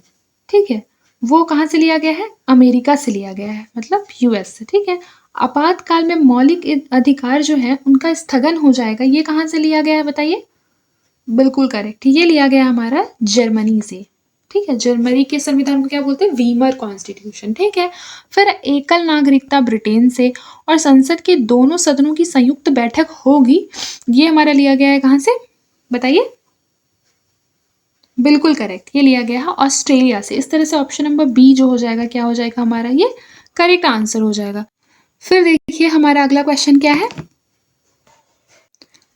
ठीक है, वो कहाँ से लिया गया है, अमेरिका से लिया गया है, मतलब यूएस से। ठीक है, आपातकाल में मौलिक अधिकार जो है उनका स्थगन हो जाएगा, ये कहाँ से लिया गया है बताइए। बिल्कुल करेक्ट, ये लिया गया हमारा जर्मनी से। ठीक है, जर्मनी के संविधान को क्या बोलते हैं, वीमर कॉन्स्टिट्यूशन। ठीक है, फिर एकल नागरिकता ब्रिटेन से, और संसद के दोनों सदनों की संयुक्त बैठक होगी, ये हमारा लिया गया है कहाँ से बताइए। बिल्कुल करेक्ट, ये लिया गया है ऑस्ट्रेलिया से। इस तरह से ऑप्शन नंबर बी जो हो जाएगा क्या हो जाएगा हमारा, ये करेक्ट आंसर हो जाएगा। फिर देखिए हमारा अगला क्वेश्चन क्या है,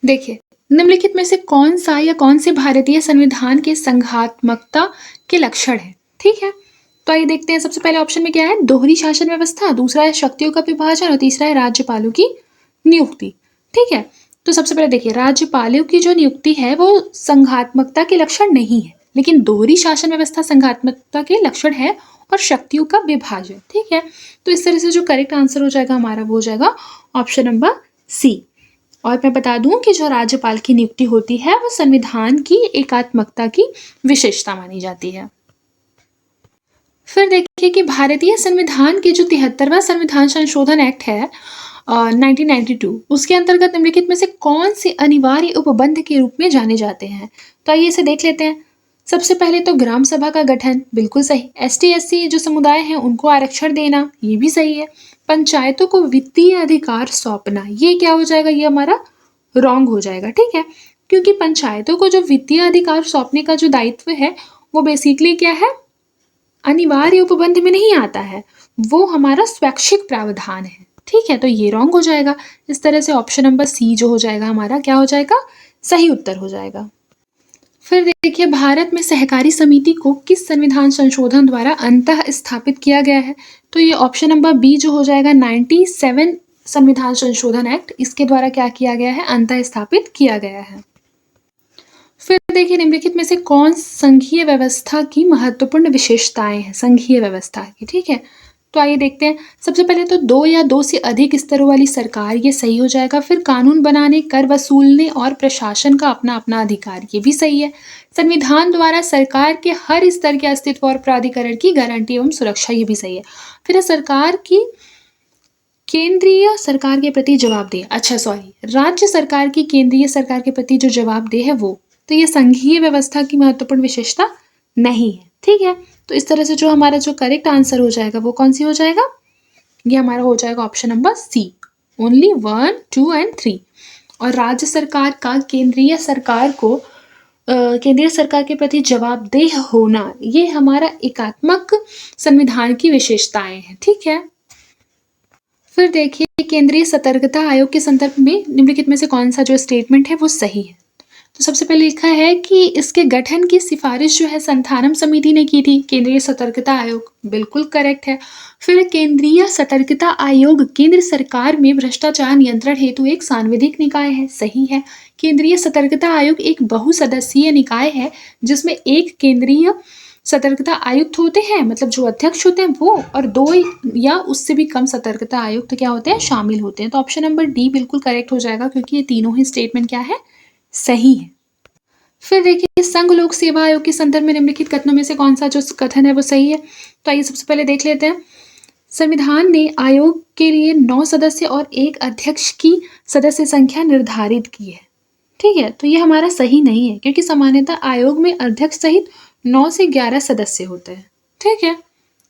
देखिए निम्नलिखित में से कौन सा या कौन से भारतीय संविधान के संघात्मकता के लक्षण है। ठीक है, तो आइए देखते हैं। सबसे पहले ऑप्शन में क्या है, दोहरी शासन व्यवस्था, दूसरा है शक्तियों का विभाजन और तीसरा है राज्यपालों की नियुक्ति। ठीक है, तो सबसे पहले देखिए राज्यपालों की जो नियुक्ति है वो संघात्मकता के लक्षण नहीं है, लेकिन दोहरी शासन व्यवस्था संघात्मकता के लक्षण है, और शक्तियों का विभाजन। ठीक है, तो इस तरह से जो करेक्ट आंसर हो जाएगा हमारा वो हो जाएगा ऑप्शन नंबर सी। और मैं बता दूं कि जो राज्यपाल की नियुक्ति होती है वो संविधान की एकात्मकता की विशेषता मानी जाती है। फिर देखिए कि भारतीय संविधान के जो 73वां संविधान संशोधन एक्ट है 1992, उसके अंतर्गत निम्नलिखित में से कौन से अनिवार्य उपबंध के रूप में जाने जाते हैं। तो आइए इसे देख लेते हैं। सबसे पहले तो ग्राम सभा का गठन, बिल्कुल सही। ST SC जो समुदाय हैं उनको आरक्षण देना, ये भी सही है। पंचायतों को वित्तीय अधिकार सौंपना, ये क्या हो जाएगा, ये हमारा रॉन्ग हो जाएगा, ठीक है। क्योंकि पंचायतों को जो वित्तीय अधिकार सौंपने का जो दायित्व है वो बेसिकली क्या है, अनिवार्य उपबंध में नहीं आता है, वो हमारा स्वैच्छिक प्रावधान है, ठीक है। तो ये रॉन्ग हो जाएगा। इस तरह से ऑप्शन नंबर सी जो हो जाएगा हमारा क्या हो जाएगा, सही उत्तर हो जाएगा। फिर देखिए, भारत में सहकारी समिति को किस संविधान संशोधन द्वारा अंतः स्थापित किया गया है? तो ये ऑप्शन नंबर बी जो हो जाएगा 97 संविधान संशोधन एक्ट, इसके द्वारा क्या किया गया है, अंतः स्थापित किया गया है। फिर देखिए, निम्नलिखित में से कौन संघीय व्यवस्था की महत्वपूर्ण विशेषताएं हैं, संघीय व्यवस्था की, ठीक है। तो आइए देखते हैं। सबसे पहले तो 2 या 2 से अधिक स्तरों वाली सरकार, ये सही हो जाएगा। फिर कानून बनाने, कर वसूलने और प्रशासन का अपना अपना अधिकार, ये भी सही है। संविधान द्वारा सरकार के हर स्तर के अस्तित्व और प्राधिकरण की गारंटी एवं सुरक्षा, ये भी सही है। फिर सरकार की केंद्रीय सरकार के प्रति जवाबदेह, अच्छा सॉरी, राज्य सरकार की केंद्रीय सरकार के प्रति जो जवाबदेह है वो, तो ये संघीय व्यवस्था की महत्वपूर्ण विशेषता नहीं है, ठीक है। तो इस तरह से जो हमारा जो करेक्ट आंसर हो जाएगा वो कौन सी हो जाएगा, ये हमारा हो जाएगा option number C, only 1, 2 and 3। और राज्य सरकार का केंद्रीय सरकार को केंद्रीय सरकार के प्रति जवाबदेह होना, ये हमारा एकात्मक संविधान की विशेषताएं हैं, ठीक है। फिर देखिए, केंद्रीय सतर्कता आयोग के संदर्भ में निम्नलिखित में से कौन सा जो स्टेटमेंट है वो सही है? तो सबसे पहले लिखा है कि इसके गठन की सिफारिश जो है संथानम समिति ने की थी, केंद्रीय सतर्कता आयोग, बिल्कुल करेक्ट है। फिर केंद्रीय सतर्कता आयोग केंद्र सरकार में भ्रष्टाचार नियंत्रण हेतु एक सांविधिक निकाय है, सही है। केंद्रीय सतर्कता आयोग एक बहुसदस्यीय निकाय है जिसमें एक केंद्रीय सतर्कता आयुक्त होते हैं, मतलब जो अध्यक्ष होते हैं वो, और 2 या उससे भी कम सतर्कता आयुक्त क्या होते हैं, शामिल होते हैं। तो ऑप्शन नंबर डी बिल्कुल करेक्ट हो जाएगा, क्योंकि ये तीनों ही स्टेटमेंट क्या है, सही है। फिर देखिए, संघ लोक सेवा आयोग के संदर्भ में निम्नलिखित कथनों में से कौन सा जो कथन है वो सही है? तो आइए सबसे पहले देख लेते हैं। संविधान ने आयोग के लिए 9 सदस्य और 1 अध्यक्ष की सदस्य संख्या निर्धारित की है, ठीक है। तो ये हमारा सही नहीं है, क्योंकि सामान्यतः आयोग में अध्यक्ष सहित 9 से 11 सदस्य होते हैं, ठीक है।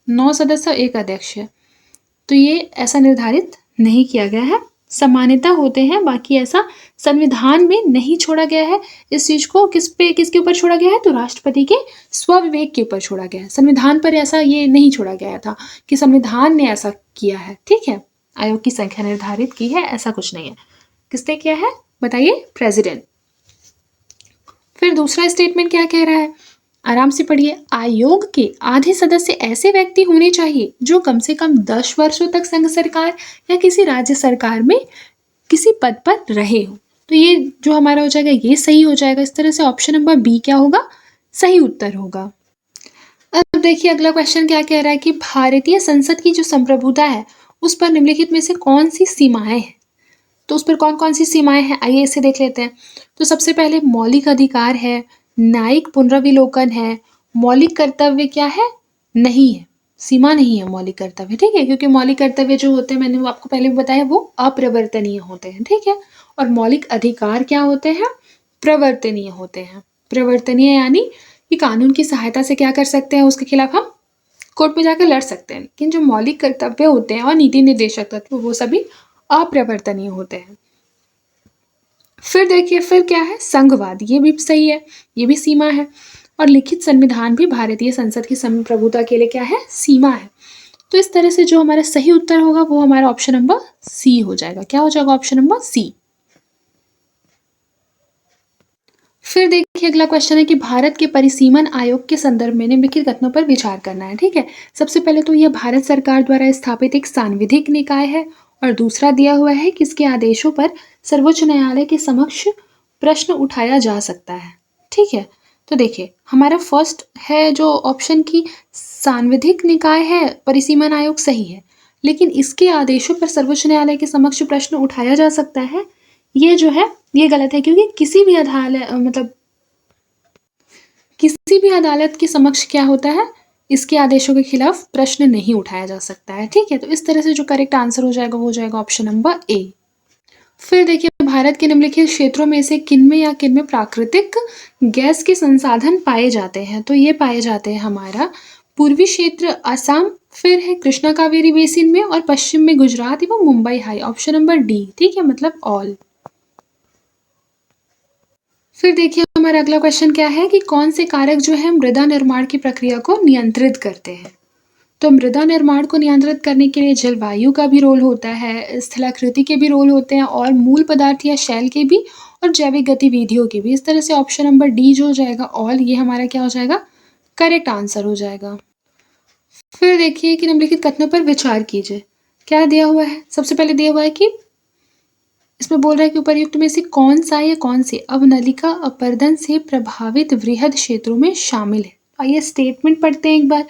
9 सदस्य और 1 अध्यक्ष है, तो ये ऐसा निर्धारित नहीं किया गया है, सामान्यतः होते हैं, बाकी ऐसा संविधान में नहीं छोड़ा गया है। इस चीज को किसके ऊपर छोड़ा गया है, तो राष्ट्रपति के स्वविवेक के ऊपर छोड़ा गया है। संविधान पर ऐसा ये नहीं छोड़ा गया था कि संविधान ने ऐसा किया है, ठीक है। आयोग की संख्या निर्धारित की है, ऐसा कुछ नहीं है। किसने किया है बताइए, प्रेसिडेंट। फिर दूसरा स्टेटमेंट क्या कह रहा है, आराम से पढ़िए। आयोग के आधे सदस्य ऐसे व्यक्ति होने चाहिए जो कम से कम 10 वर्षों तक संघ सरकार या किसी राज्य सरकार में किसी पद पर रहे हो। तो ये जो हमारा हो जाएगा ये सही हो जाएगा। इस तरह से ऑप्शन नंबर बी क्या होगा, सही उत्तर होगा। अब देखिए, अगला क्वेश्चन क्या कह रहा है कि भारतीय संसद की जो संप्रभुता है उस पर निम्नलिखित में से कौन सी सीमाएं हैं? तो उस पर कौन कौन सी सीमाएं हैं, आइए इसे देख लेते हैं। तो सबसे पहले मौलिक अधिकार है, न्यायिक पुनर्विलोकन है, मौलिक कर्तव्य क्या है, नहीं है, सीमा नहीं है मौलिक कर्तव्य, ठीक है। क्योंकि मौलिक कर्तव्य जो होते हैं, मैंने वो आपको पहले भी बताया, वो अप्रवर्तनीय होते हैं, ठीक है। और मौलिक अधिकार क्या होते हैं, प्रवर्तनीय होते हैं। प्रवर्तनीय यानी कि कानून की सहायता से क्या कर सकते हैं, उसके खिलाफ हम कोर्ट में जाकर लड़ सकते हैं। लेकिन जो मौलिक कर्तव्य होते हैं और नीति निर्देशक तत्व, वो सभी अप्रवर्तनीय होते हैं। फिर देखिए, फिर क्या है, संघवाद, ये भी सही है, ये भी सीमा है। और लिखित संविधान भी भारतीय संसद की संप्रभुता के लिए क्या है, सीमा है। तो इस तरह से जो हमारा सही उत्तर होगा वो हमारा ऑप्शन नंबर सी हो जाएगा। क्या हो जाएगा, ऑप्शन नंबर सी। फिर देखिए, अगला क्वेश्चन है कि भारत के परिसीमन आयोग के संदर्भ में निम्नलिखित कथनों पर विचार करना है, ठीक है। सबसे पहले तो यह भारत सरकार द्वारा स्थापित एक सांविधिक निकाय है, और दूसरा दिया हुआ है कि इसके आदेशों पर सर्वोच्च न्यायालय के समक्ष प्रश्न उठाया जा सकता है, ठीक है। तो देखिए, हमारा फर्स्ट है जो ऑप्शन की सांविधिक निकाय है परिसीमन आयोग, सही है। लेकिन इसके आदेशों पर सर्वोच्च न्यायालय के समक्ष प्रश्न उठाया जा सकता है, ये जो है ये गलत है। क्योंकि किसी भी अदालत के समक्ष क्या होता है, इसके आदेशों के खिलाफ प्रश्न नहीं उठाया जा सकता है, ठीक है। तो इस तरह से जो करेक्ट आंसर हो जाएगा वो हो जाएगा ऑप्शन नंबर ए। फिर देखिए, भारत के निम्नलिखित क्षेत्रों में से किनमें या किनमें प्राकृतिक गैस के संसाधन पाए जाते हैं? तो ये पाए जाते हैं हमारा पूर्वी क्षेत्र असम, फिर है कृष्णा कावेरी बेसिन में, और पश्चिम में गुजरात एवं Mumbai high. Option number D, ठीक है, मतलब ऑल। फिर देखिए हमारा अगला क्वेश्चन क्या है कि कौन से कारक जो है मृदा निर्माण की प्रक्रिया को नियंत्रित करते हैं? तो मृदा निर्माण को नियंत्रित करने के लिए जलवायु का भी रोल होता है, स्थलाकृति के भी रोल होते हैं, और मूल पदार्थ या शैल के भी, और जैविक गतिविधियों के भी। इस तरह से ऑप्शन नंबर डी जो हो जाएगा ऑल, ये हमारा क्या हो जाएगा, करेक्ट आंसर हो जाएगा। फिर देखिए कि निम्नलिखित कथनों पर विचार कीजिए। क्या दिया हुआ है? सबसे पहले दिया हुआ है कि इसमें बोल रहा है कि उपर्युक्त में से कौन सा या कौन से अवनलिका अपरदन से प्रभावित वृहद क्षेत्रों में शामिल है? आइए स्टेटमेंट पढ़ते हैं एक बार।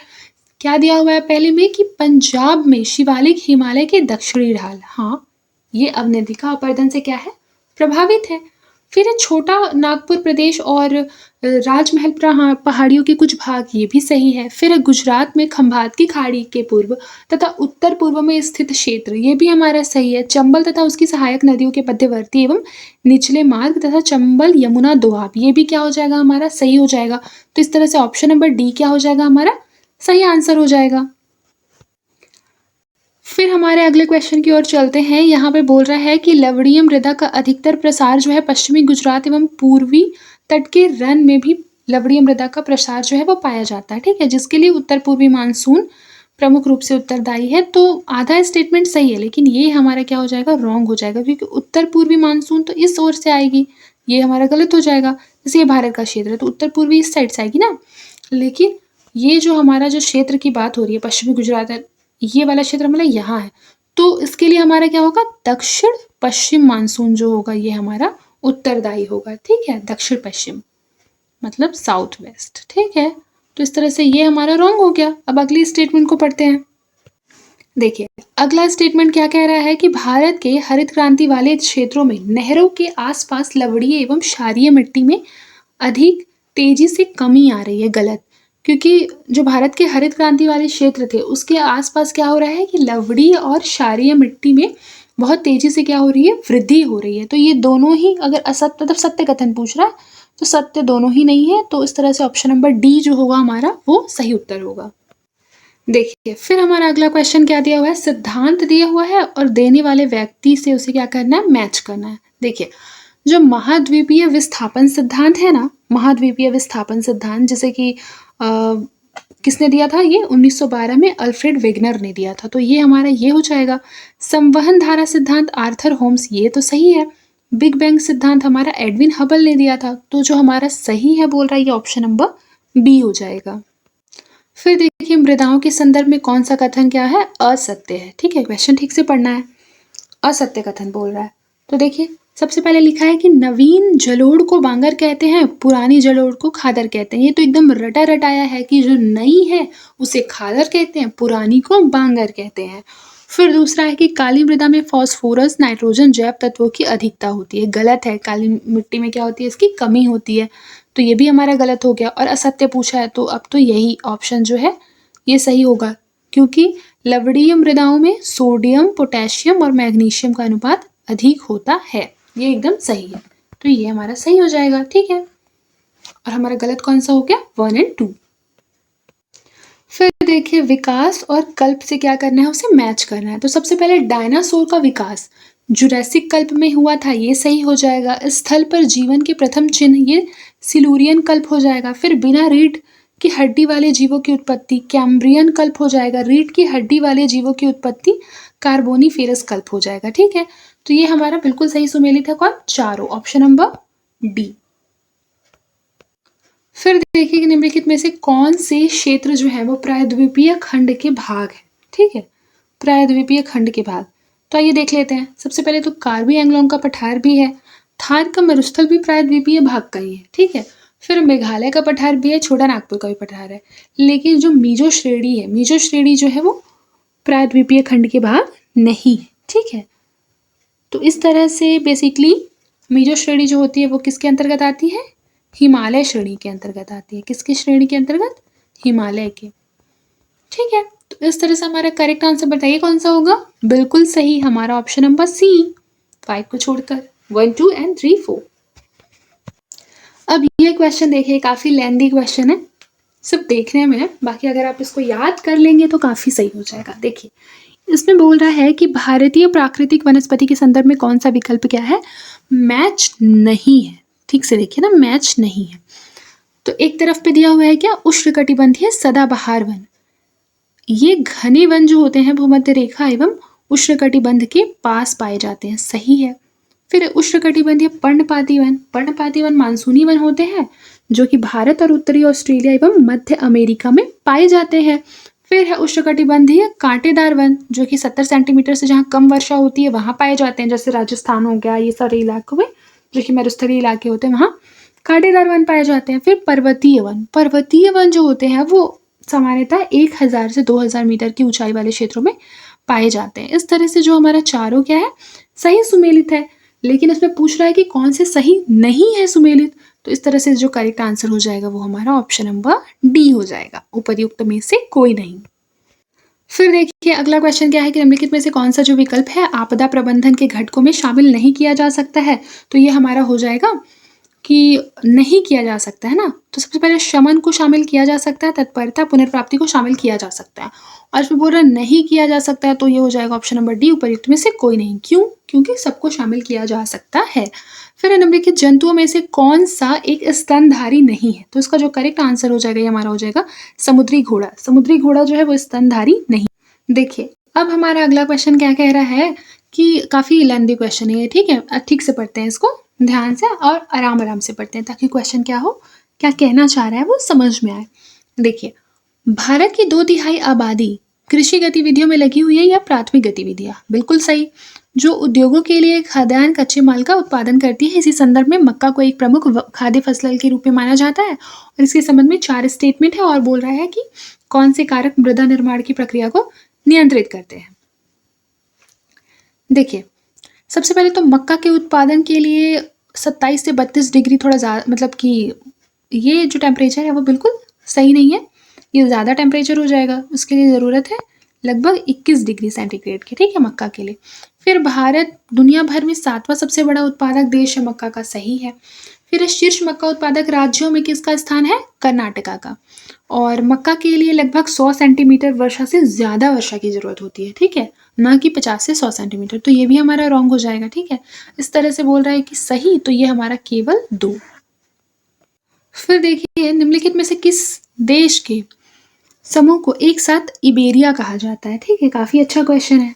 क्या दिया हुआ है पहले में कि पंजाब में शिवालिक हिमालय के दक्षिणी ढाल, हाँ, ये अवनलिका अपरदन से क्या है, प्रभावित है। फिर है छोटा नागपुर प्रदेश और राजमहल पहाड़ियों के कुछ भाग, ये भी सही है। फिर है गुजरात में खंभात की खाड़ी के पूर्व तथा उत्तर पूर्व में स्थित क्षेत्र, ये भी हमारा सही है। चंबल तथा उसकी सहायक नदियों के मध्यवर्ती एवं निचले मार्ग तथा चंबल यमुना दोआब, ये भी क्या हो जाएगा, हमारा सही हो जाएगा। तो इस तरह से ऑप्शन नंबर डी क्या हो जाएगा, हमारा सही आंसर हो जाएगा। फिर हमारे अगले क्वेश्चन की ओर चलते हैं। यहाँ पे बोल रहा है कि लवणीय मृदा का अधिकतर प्रसार जो है पश्चिमी गुजरात एवं पूर्वी तट के रन में भी लवणीय मृदा का प्रसार जो है वो पाया जाता है, ठीक है, जिसके लिए उत्तर पूर्वी मानसून प्रमुख रूप से उत्तरदायी है। तो आधा स्टेटमेंट सही है, लेकिन ये हमारा क्या हो जाएगा, रॉन्ग हो जाएगा, क्योंकि उत्तर पूर्वी मानसून तो इस ओर से आएगी, ये हमारा गलत हो जाएगा। जैसे ये भारत का क्षेत्र है तो उत्तर पूर्वी इस साइड से आएगी ना, लेकिन ये जो हमारा जो क्षेत्र की बात हो रही है पश्चिमी गुजरात है, ये वाला क्षेत्र मतलब यहाँ है, तो इसके लिए हमारा क्या होगा, दक्षिण पश्चिम मानसून जो होगा ये हमारा उत्तरदायी होगा, ठीक है, दक्षिण पश्चिम मतलब साउथ वेस्ट, ठीक है। तो इस तरह से ये हमारा रॉन्ग हो गया। अब अगली स्टेटमेंट को पढ़ते हैं। देखिए अगला स्टेटमेंट क्या कह रहा है कि भारत के हरित क्रांति वाले क्षेत्रों में नहरों के आसपास लवणीय एवं क्षारीय मिट्टी में अधिक तेजी से कमी आ रही है। गलत, क्योंकि जो भारत के हरित क्रांति वाले क्षेत्र थे उसके आसपास क्या हो रहा है कि लवणीय और क्षारीय मिट्टी में बहुत तेजी से क्या हो रही है, वृद्धि हो रही है। तो ये दोनों ही अगर असत्य मतलब सत्य कथन पूछ रहा है तो सत्य दोनों ही नहीं है। तो इस तरह से ऑप्शन नंबर डी जो होगा हमारा वो सही उत्तर होगा। देखिए फिर हमारा अगला क्वेश्चन क्या दिया हुआ है, सिद्धांत दिया हुआ है और देने वाले व्यक्ति से उसे क्या करना है, मैच करना है। देखिए जो महाद्वीपीय विस्थापन सिद्धांत है ना, महाद्वीपीय विस्थापन सिद्धांत, जैसे कि किसने दिया था, ये 1912 में अल्फ्रेड वेगनर ने दिया था, तो ये हमारा ये हो जाएगा। संवहन धारा सिद्धांत आर्थर होम्स, ये तो सही है। बिग बैंग सिद्धांत हमारा एडविन हबल ने दिया था, तो जो हमारा सही है बोल रहा है ये ऑप्शन नंबर बी हो जाएगा। फिर देखिए मृदाओं के संदर्भ में कौन सा कथन क्या है, असत्य है, ठीक है, क्वेश्चन ठीक से पढ़ना है। असत्य कथन बोल रहा है, तो देखिए सबसे पहले लिखा है कि नवीन जलोढ़ को बांगर कहते हैं, पुरानी जलोढ़ को खादर कहते हैं। ये तो एकदम रटा रटाया है कि जो नई है उसे खादर कहते हैं, पुरानी को बांगर कहते हैं। फिर दूसरा है कि काली मृदा में फास्फोरस नाइट्रोजन जैव तत्वों की अधिकता होती है। गलत है, काली मिट्टी में क्या होती है, इसकी कमी होती है, तो ये भी हमारा गलत हो गया। और असत्य पूछा है तो अब तो यही ऑप्शन जो है ये सही होगा, क्योंकि लवणीय मृदाओं में सोडियम, पोटेशियम और मैग्नीशियम का अनुपात अधिक होता है, ये एकदम सही है, तो ये हमारा सही हो जाएगा, ठीक है। और हमारा गलत कौन सा हो गया, 1 और 2। फिर देखिए विकास और कल्प से क्या करना है, उसे मैच करना है। तो सबसे पहले डायनासोर का विकास जुरैसिक कल्प में हुआ था, ये सही हो जाएगा। स्थल पर जीवन के प्रथम चिन्ह, ये सिलूरियन कल्प हो जाएगा। फिर बिना रीढ़ की हड्डी वाले जीवों की उत्पत्ति कैम्ब्रियन कल्प हो जाएगा। रीढ़ की हड्डी वाले जीवों की उत्पत्ति कार्बोनीफेरस कल्प हो जाएगा, ठीक है। तो ये हमारा बिल्कुल सही सुमेलित है कौन, चारों, ऑप्शन नंबर डी। फिर देखिए कि निम्नलिखित में से कौन से क्षेत्र जो है वो प्रायद्वीपीय खंड के भाग है, ठीक है, प्रायद्वीपीय खंड के भाग। तो आइए देख लेते हैं। सबसे पहले तो कार्बी एंग्लोंग का पठार भी है, थार का मरुस्थल भी प्रायद्वीपीय भाग का ही है, ठीक है। फिर मेघालय का पठार भी है, छोटा नागपुर का भी पठार है, लेकिन जो मीजो श्रेणी है, मीजो श्रेणी जो है वो प्रायद्वीपीय खंड के भाग नहीं है, ठीक है। तो इस तरह से बेसिकली मीजो श्रेणी जो होती है वो किसके अंतर्गत आती है, हिमालय श्रेणी के अंतर्गत आती है। किसकी श्रेणी के अंतर्गत, हिमालय के, ठीक है। तो इस तरह से हमारा करेक्ट आंसर बताइए कौन सा होगा, बिल्कुल सही हमारा ऑप्शन नंबर सी, 5 को छोड़कर। 1, 2 and 3, 4। अब ये क्वेश्चन देखिए, काफ़ी लेंदी क्वेश्चन है, सिर्फ देखने में है, बाकी अगर आप इसको याद कर लेंगे तो काफ़ी सही हो जाएगा। देखिए, इसमें बोल रहा है कि भारतीय प्राकृतिक वनस्पति के संदर्भ में कौन सा विकल्प क्या है, मैच नहीं है। ठीक से देखिए ना, मैच नहीं है। तो एक तरफ पे दिया हुआ है क्या, उष्णकटिबंधीय सदाबहार वन। ये घने वन जो होते हैं भूमध्य रेखा एवं उष्णकटिबंध के पास पाए जाते हैं, सही है। फिर उष्णकटिबंधीय पर्णपाती वन, पर्णपाती वन मानसूनी वन होते हैं जो कि भारत और उत्तरी ऑस्ट्रेलिया एवं मध्य अमेरिका में पाए जाते हैं। फिर है उष्णकटिबंधीय कांटेदार वन, जो कि 70 सेंटीमीटर से जहाँ कम वर्षा होती है वहाँ पाए जाते हैं, जैसे राजस्थान हो गया, ये सारे इलाकों में जो कि मरुस्थलीय इलाके होते हैं वहाँ कांटेदार वन पाए जाते हैं। फिर पर्वतीय वन, पर्वतीय वन जो होते हैं वो सामान्यतः 1000 से 2000 मीटर की ऊंचाई वाले क्षेत्रों में पाए जाते हैं। इस तरह से जो हमारा चारों क्या है, सही सुमेलित है। लेकिन इसमें पूछ रहा है कि कौन से सही नहीं है सुमेलित, तो इस तरह से जो करेक्ट आंसर हो जाएगा वो हमारा ऑप्शन नंबर डी हो जाएगा, उपर्युक्त में से कोई नहीं। फिर देखिए अगला क्वेश्चन क्या है कि निम्नलिखित में से कौन सा जो विकल्प है आपदा प्रबंधन के घटकों में शामिल नहीं किया जा सकता है, तो ये हमारा हो जाएगा कि नहीं किया जा सकता है ना। तो सबसे पहले शमन को शामिल किया जा सकता है, तत्परता पुनर्प्राप्ति को शामिल किया जा सकता है, और इसमें बोल रहा नहीं किया जा सकता है, तो ये हो जाएगा ऑप्शन नंबर डी, उपर्युक्त में से कोई नहीं। क्यों? क्योंकि सबको शामिल किया जा सकता है। फिर निम्नलिखित जंतुओं में से कौन सा एक स्तनधारी नहीं है, तो इसका जो करेक्ट आंसर हो जाएगा ये हमारा हो जाएगा समुद्री घोड़ा। समुद्री घोड़ा जो है वो स्तनधारी नहीं। देखिए अब हमारा अगला क्वेश्चन क्या कह रहा है कि काफ़ी लेंदी क्वेश्चन है ये, ठीक है, ठीक से पढ़ते हैं इसको ध्यान से और आराम आराम से पढ़ते हैं ताकि क्वेश्चन क्या हो, क्या कहना चाह रहा है वो समझ में आए। देखिए, भारत की 2/3 आबादी कृषि गतिविधियों में लगी हुई है या प्राथमिक गतिविधियां, बिल्कुल सही। जो उद्योगों के लिए खाद्यान्न कच्चे माल का उत्पादन करती है, इसी संदर्भ में मक्का को एक प्रमुख खाद्य फसल के रूप में माना जाता है, और इसके संबंध में 4 स्टेटमेंट है और बोल रहा है कि कौन से कारक मृदा निर्माण की प्रक्रिया को नियंत्रित करते हैं। देखिए, सबसे पहले तो मक्का के उत्पादन के लिए 27 से 32 डिग्री थोड़ा ज़्यादा, मतलब कि ये जो टेम्परेचर है वो बिल्कुल सही नहीं है, ये ज़्यादा टेम्परेचर हो जाएगा। उसके लिए ज़रूरत है लगभग 21 डिग्री सेंटीग्रेड की, ठीक है, मक्का के लिए। फिर भारत दुनिया भर में 7वां सबसे बड़ा उत्पादक देश है मक्का का, सही है। फिर शीर्ष मक्का उत्पादक राज्यों में किसका स्थान है, कर्नाटका का, और मक्का के लिए लगभग 100 सेंटीमीटर वर्षा से ज़्यादा वर्षा की ज़रूरत होती है, ठीक है, ना कि 50 से 100 सेंटीमीटर, तो ये भी हमारा रॉन्ग हो जाएगा, ठीक है। इस तरह से बोल रहा है कि सही, तो ये हमारा केवल 2। फिर देखिए, निम्नलिखित में से किस देश के समूह को एक साथ इबेरिया कहा जाता है, ठीक है, काफ़ी अच्छा क्वेश्चन है।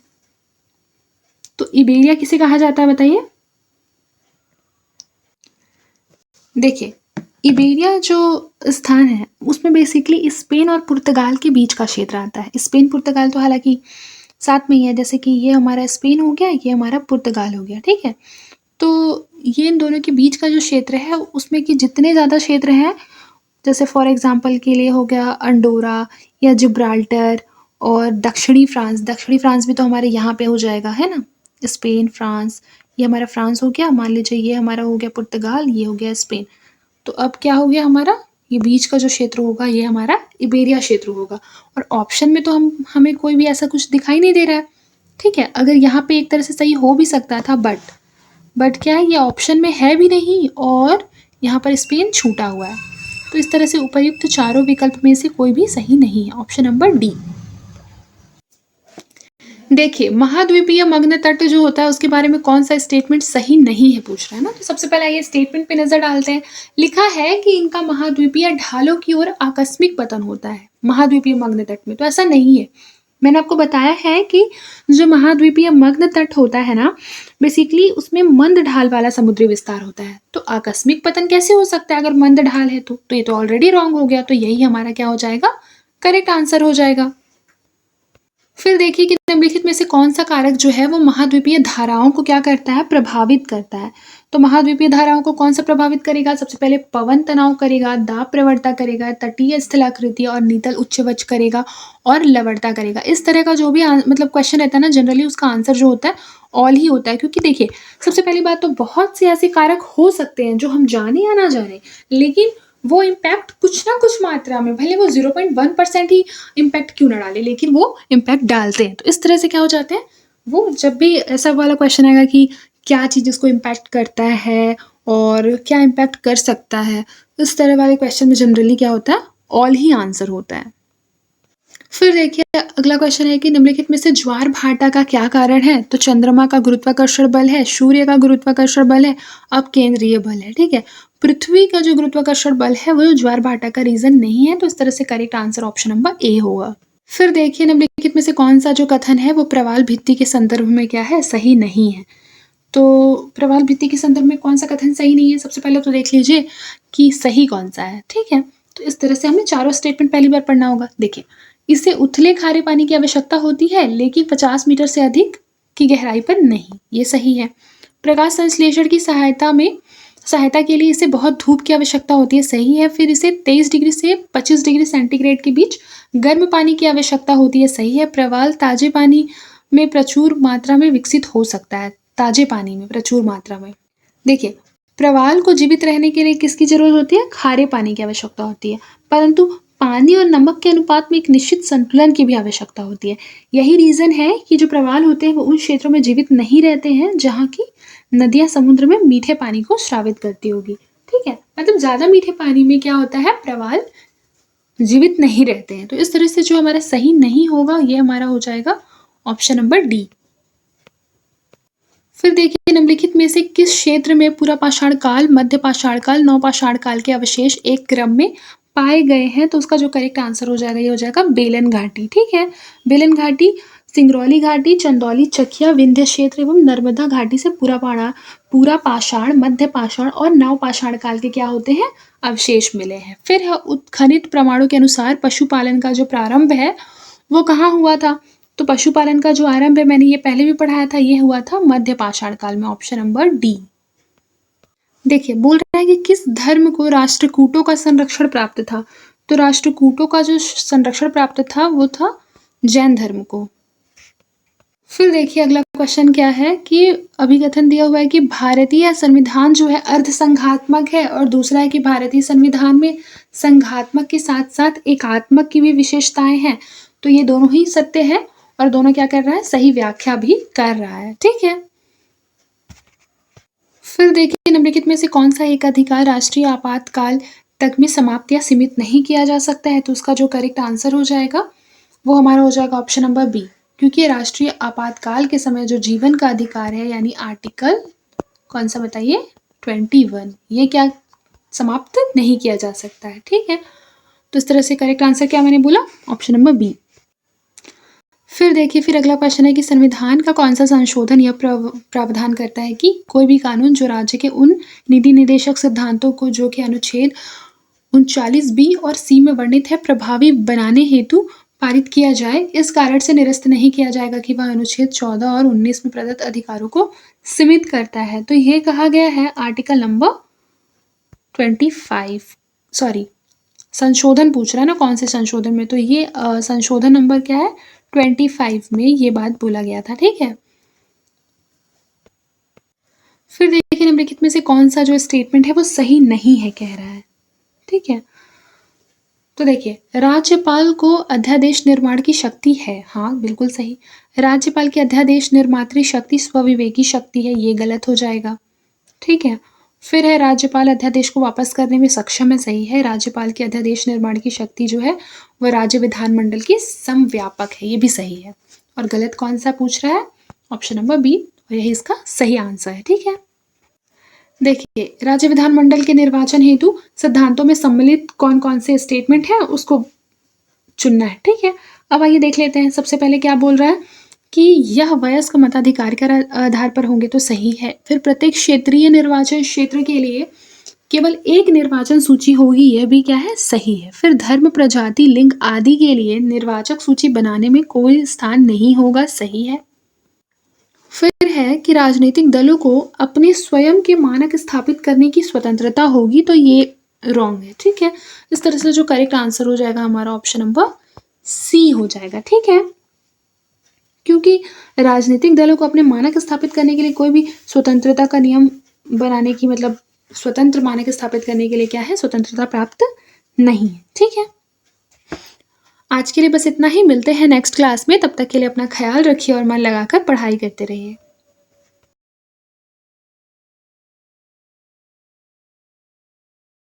तो इबेरिया किसे कहा जाता है बताइए। देखिए, इबेरिया जो स्थान है उसमें बेसिकली स्पेन और पुर्तगाल के बीच का क्षेत्र आता है। स्पेन पुर्तगाल तो हालांकि साथ में ही है, जैसे कि ये हमारा स्पेन हो गया, ये हमारा पुर्तगाल हो गया, ठीक है। तो ये इन दोनों के बीच का जो क्षेत्र है उसमें कि जितने ज़्यादा क्षेत्र हैं, जैसे फॉर एग्जांपल के लिए हो गया अंडोरा या जिब्राल्टर और दक्षिणी फ्रांस भी तो हमारे यहाँ पे हो जाएगा, है ना। स्पेन, फ्रांस, ये हमारा फ्रांस हो गया, मान लीजिए ये हमारा हो गया पुर्तगाल, ये हो गया स्पेन। तो अब क्या हो गया हमारा, ये बीच का जो क्षेत्र होगा ये हमारा इबेरिया क्षेत्र होगा। और ऑप्शन में तो हमें कोई भी ऐसा कुछ दिखाई नहीं दे रहा है, ठीक है। अगर यहाँ पे एक तरह से सही हो भी सकता था, बट क्या है, ये ऑप्शन में है भी नहीं और यहाँ पर स्पेन छूटा हुआ है। तो इस तरह से उपर्युक्त चारों विकल्प में से कोई भी सही नहीं है, ऑप्शन नंबर डी। देखिए, महाद्वीपीय मग्न तट जो होता है उसके बारे में कौन सा स्टेटमेंट सही नहीं है पूछ रहा है ना। तो सबसे पहले ये स्टेटमेंट पे नजर डालते हैं। लिखा है कि इनका महाद्वीपीय ढालों की ओर आकस्मिक पतन होता है महाद्वीपीय मग्न तट में, तो ऐसा नहीं है। मैंने आपको बताया है कि जो महाद्वीपीय मग्न तट होता है ना, बेसिकली उसमें मंद ढाल वाला समुद्री विस्तार होता है। तो आकस्मिक पतन कैसे हो सकता है अगर मंद ढाल है तो ये तो ऑलरेडी रॉन्ग हो गया। तो यही हमारा क्या हो जाएगा, करेक्ट आंसर हो जाएगा। फिर देखिए कि निम्नलिखित में से कौन सा कारक जो है वो महाद्वीपीय धाराओं को क्या करता है, प्रभावित करता है। तो महाद्वीपीय धाराओं को कौन सा प्रभावित करेगा, सबसे पहले पवन तनाव करेगा, दाब प्रवणता करेगा, तटीय स्थलाकृति और नीतल उच्चवच करेगा और लवणता करेगा। इस तरह का जो भी मतलब क्वेश्चन रहता है ना, जनरली उसका आंसर जो होता है ऑल ही होता है। क्योंकि देखिए, सबसे पहली बात तो बहुत से ऐसे कारक हो सकते हैं जो हम जाने या ना जाने, लेकिन वो इम्पैक्ट कुछ ना कुछ मात्रा में, भले वो 0.1% ही इम्पैक्ट क्यों ना डाले, लेकिन वो इम्पैक्ट डालते हैं। तो इस तरह से क्या हो जाते हैं, वो जब भी ऐसा वाला क्वेश्चन आएगा कि क्या चीज़ उसको इम्पैक्ट करता है और क्या इम्पैक्ट कर सकता है, इस तरह वाले क्वेश्चन में जनरली क्या होता है, ऑल ही आंसर होता है। फिर देखिए अगला क्वेश्चन है कि निम्नलिखित में से ज्वार भाटा का क्या कारण है? तो चंद्रमा का गुरुत्वाकर्षण बल है, सूर्य का गुरुत्वाकर्षण बल है, अब केंद्रीय बल है, ठीक है। पृथ्वी का जो गुरुत्वाकर्षण बल है वो ज्वार भाटा का रीजन नहीं है, तो इस तरह से correct answer option number A होगा। फिर देखिए निम्नलिखित में से कौन सा जो कथन है वो प्रवाल भित्ति के संदर्भ में क्या है, सही नहीं है। तो प्रवाल भित्ति के संदर्भ में कौन सा कथन सही नहीं है, सबसे पहले तो देख लीजिए कि सही कौन सा है, ठीक है। तो इस तरह से हमें चारों स्टेटमेंट पहली बार पढ़ना होगा। देखिए, इसे उथले खारे पानी की आवश्यकता होती है लेकिन 50 मीटर से अधिक की गहराई पर नहीं, ये सही है। प्रकाश संश्लेषण की सहायता के लिए इसे बहुत धूप की आवश्यकता होती है, सही है। फिर इसे 23 डिग्री से 25 डिग्री सेंटीग्रेड के बीच गर्म पानी की आवश्यकता होती है, सही है। प्रवाल ताजे पानी में प्रचुर मात्रा में विकसित हो सकता है, ताजे पानी में प्रचुर मात्रा में। देखिए, प्रवाल को जीवित रहने के लिए किसकी जरूरत होती है, खारे पानी की आवश्यकता होती है, परंतु पानी और नमक के अनुपात में एक निश्चित संतुलन की भी आवश्यकता होती है। यही रीजन है कि जो प्रवाल होते हैं वो उन क्षेत्रों में जीवित नहीं रहते हैं जहाँ की नदियां समुद्र में मीठे पानी को स्रावित करती होगी, ठीक है। मतलब ज्यादा मीठे पानी में क्या होता है, प्रवाल जीवित नहीं रहते हैं। तो इस तरह से जो हमारा सही नहीं होगा ये हमारा हो जाएगा ऑप्शन नंबर डी। फिर देखिए निम्नलिखित में से किस क्षेत्र में पूरा पाषाण काल, मध्य पाषाण काल, नवपाषाण काल के अवशेष एक क्रम में पाए गए हैं? तो उसका जो करेक्ट आंसर हो जाएगा ये हो जाएगा बेलन घाटी, ठीक है। बेलन घाटी, सिंगरौली घाटी, चंदौली, चकिया, विंध्य क्षेत्र एवं नर्मदा घाटी से पूरा पाषाण, मध्य पाषाण और नवपाषाण काल के क्या होते हैं, अवशेष मिले हैं। फिर उत्खनित प्रमाणों के अनुसार पशुपालन का जो प्रारंभ है वो कहाँ हुआ था? तो पशुपालन का जो आरंभ है, मैंने ये पहले भी पढ़ाया था, ये हुआ था मध्य पाषाण काल में, ऑप्शन नंबर डी। देखिए बोल रहा है कि किस धर्म को राष्ट्रकूटों का संरक्षण प्राप्त था? तो राष्ट्रकूटों का जो संरक्षण प्राप्त था वो था जैन धर्म को। फिर देखिए अगला क्वेश्चन क्या है कि अभिकथन दिया हुआ है कि भारतीय संविधान जो है अर्धसंघात्मक है, और दूसरा है कि भारतीय संविधान में संघात्मक के साथ साथ एकात्मक की भी विशेषताएं हैं। तो ये दोनों ही सत्य है और दोनों क्या कर रहा है, सही व्याख्या भी कर रहा है, ठीक है। फिर देखिए निम्नलिखित में से कौन सा एक अधिकार राष्ट्रीय आपातकाल तक में समाप्त या सीमित नहीं किया जा सकता है? तो उसका जो करेक्ट आंसर हो जाएगा वो हमारा हो जाएगा ऑप्शन नंबर बी, क्योंकि राष्ट्रीय आपातकाल के समय जो जीवन का अधिकार है यानी आर्टिकल कौन सा बताइए, 21, ये क्या समाप्त नहीं किया जा सकता है, ठीक है। तो इस तरह से करेक्ट आंसर क्या मैंने बोला, ऑप्शन नंबर बी। फिर देखिए फिर अगला क्वेश्चन है कि संविधान का कौन सा संशोधन यह प्रावधान करता है कि कोई भी कानून जो राज्य के उन नीति निर्देशक सिद्धांतों को जो कि अनुच्छेद 39B और C में वर्णित है प्रभावी बनाने हेतु पारित किया जाए, इस कारण से निरस्त नहीं किया जाएगा कि वह अनुच्छेद 14 और 19 में प्रदत्त अधिकारों को सीमित करता है। तो ये कहा गया है आर्टिकल नंबर 25, सॉरी संशोधन पूछ रहा है ना कौन से संशोधन में, तो ये संशोधन नंबर क्या है, 25 में ये बात बोला गया था, ठीक है। फिर देखिए निम्नलिखित में से कौन सा जो स्टेटमेंट है वो सही नहीं है कह रहा है, ठीक है। तो देखिए राज्यपाल को अध्यादेश निर्माण की शक्ति है, हाँ बिल्कुल सही। राज्यपाल की अध्यादेश निर्मात्री शक्ति स्वविवेकी शक्ति है, ये गलत हो जाएगा, ठीक है। फिर है राज्यपाल अध्यादेश को वापस करने में सक्षम है, सही है। राज्यपाल की अध्यादेश निर्माण की शक्ति जो है वह राज्य विधानमंडल की समव्यापक है, ये भी सही है। और गलत कौन सा पूछ रहा है, ऑप्शन नंबर बी, और यही इसका सही आंसर है, ठीक है। देखिए राज्य विधानमंडल के निर्वाचन हेतु सिद्धांतों में सम्मिलित कौन कौन से स्टेटमेंट है उसको चुनना है, ठीक है। अब आइए देख लेते हैं। सबसे पहले क्या बोल रहा है कि यह वयस्क मताधिकार के आधार पर होंगे, तो सही है। फिर प्रत्येक क्षेत्रीय निर्वाचन क्षेत्र के लिए केवल एक निर्वाचन सूची होगी, यह भी क्या है, सही है। फिर धर्म, प्रजाति, लिंग आदि के लिए निर्वाचक सूची बनाने में कोई स्थान नहीं होगा, सही है। फिर है कि राजनीतिक दलों को अपने स्वयं के मानक स्थापित करने की स्वतंत्रता होगी, तो ये रॉन्ग है, ठीक है। इस तरह से जो करेक्ट आंसर हो जाएगा हमारा ऑप्शन नंबर सी हो जाएगा, ठीक है। क्योंकि राजनीतिक दलों को अपने मानक स्थापित करने के लिए कोई भी स्वतंत्रता का नियम बनाने की, मतलब स्वतंत्र मानक स्थापित करने के लिए क्या है, स्वतंत्रता प्राप्त नहीं है, ठीक है। आज के लिए बस इतना ही, मिलते हैं नेक्स्ट क्लास में। तब तक के लिए अपना ख्याल रखिए और मन लगाकर पढ़ाई करते रहिए।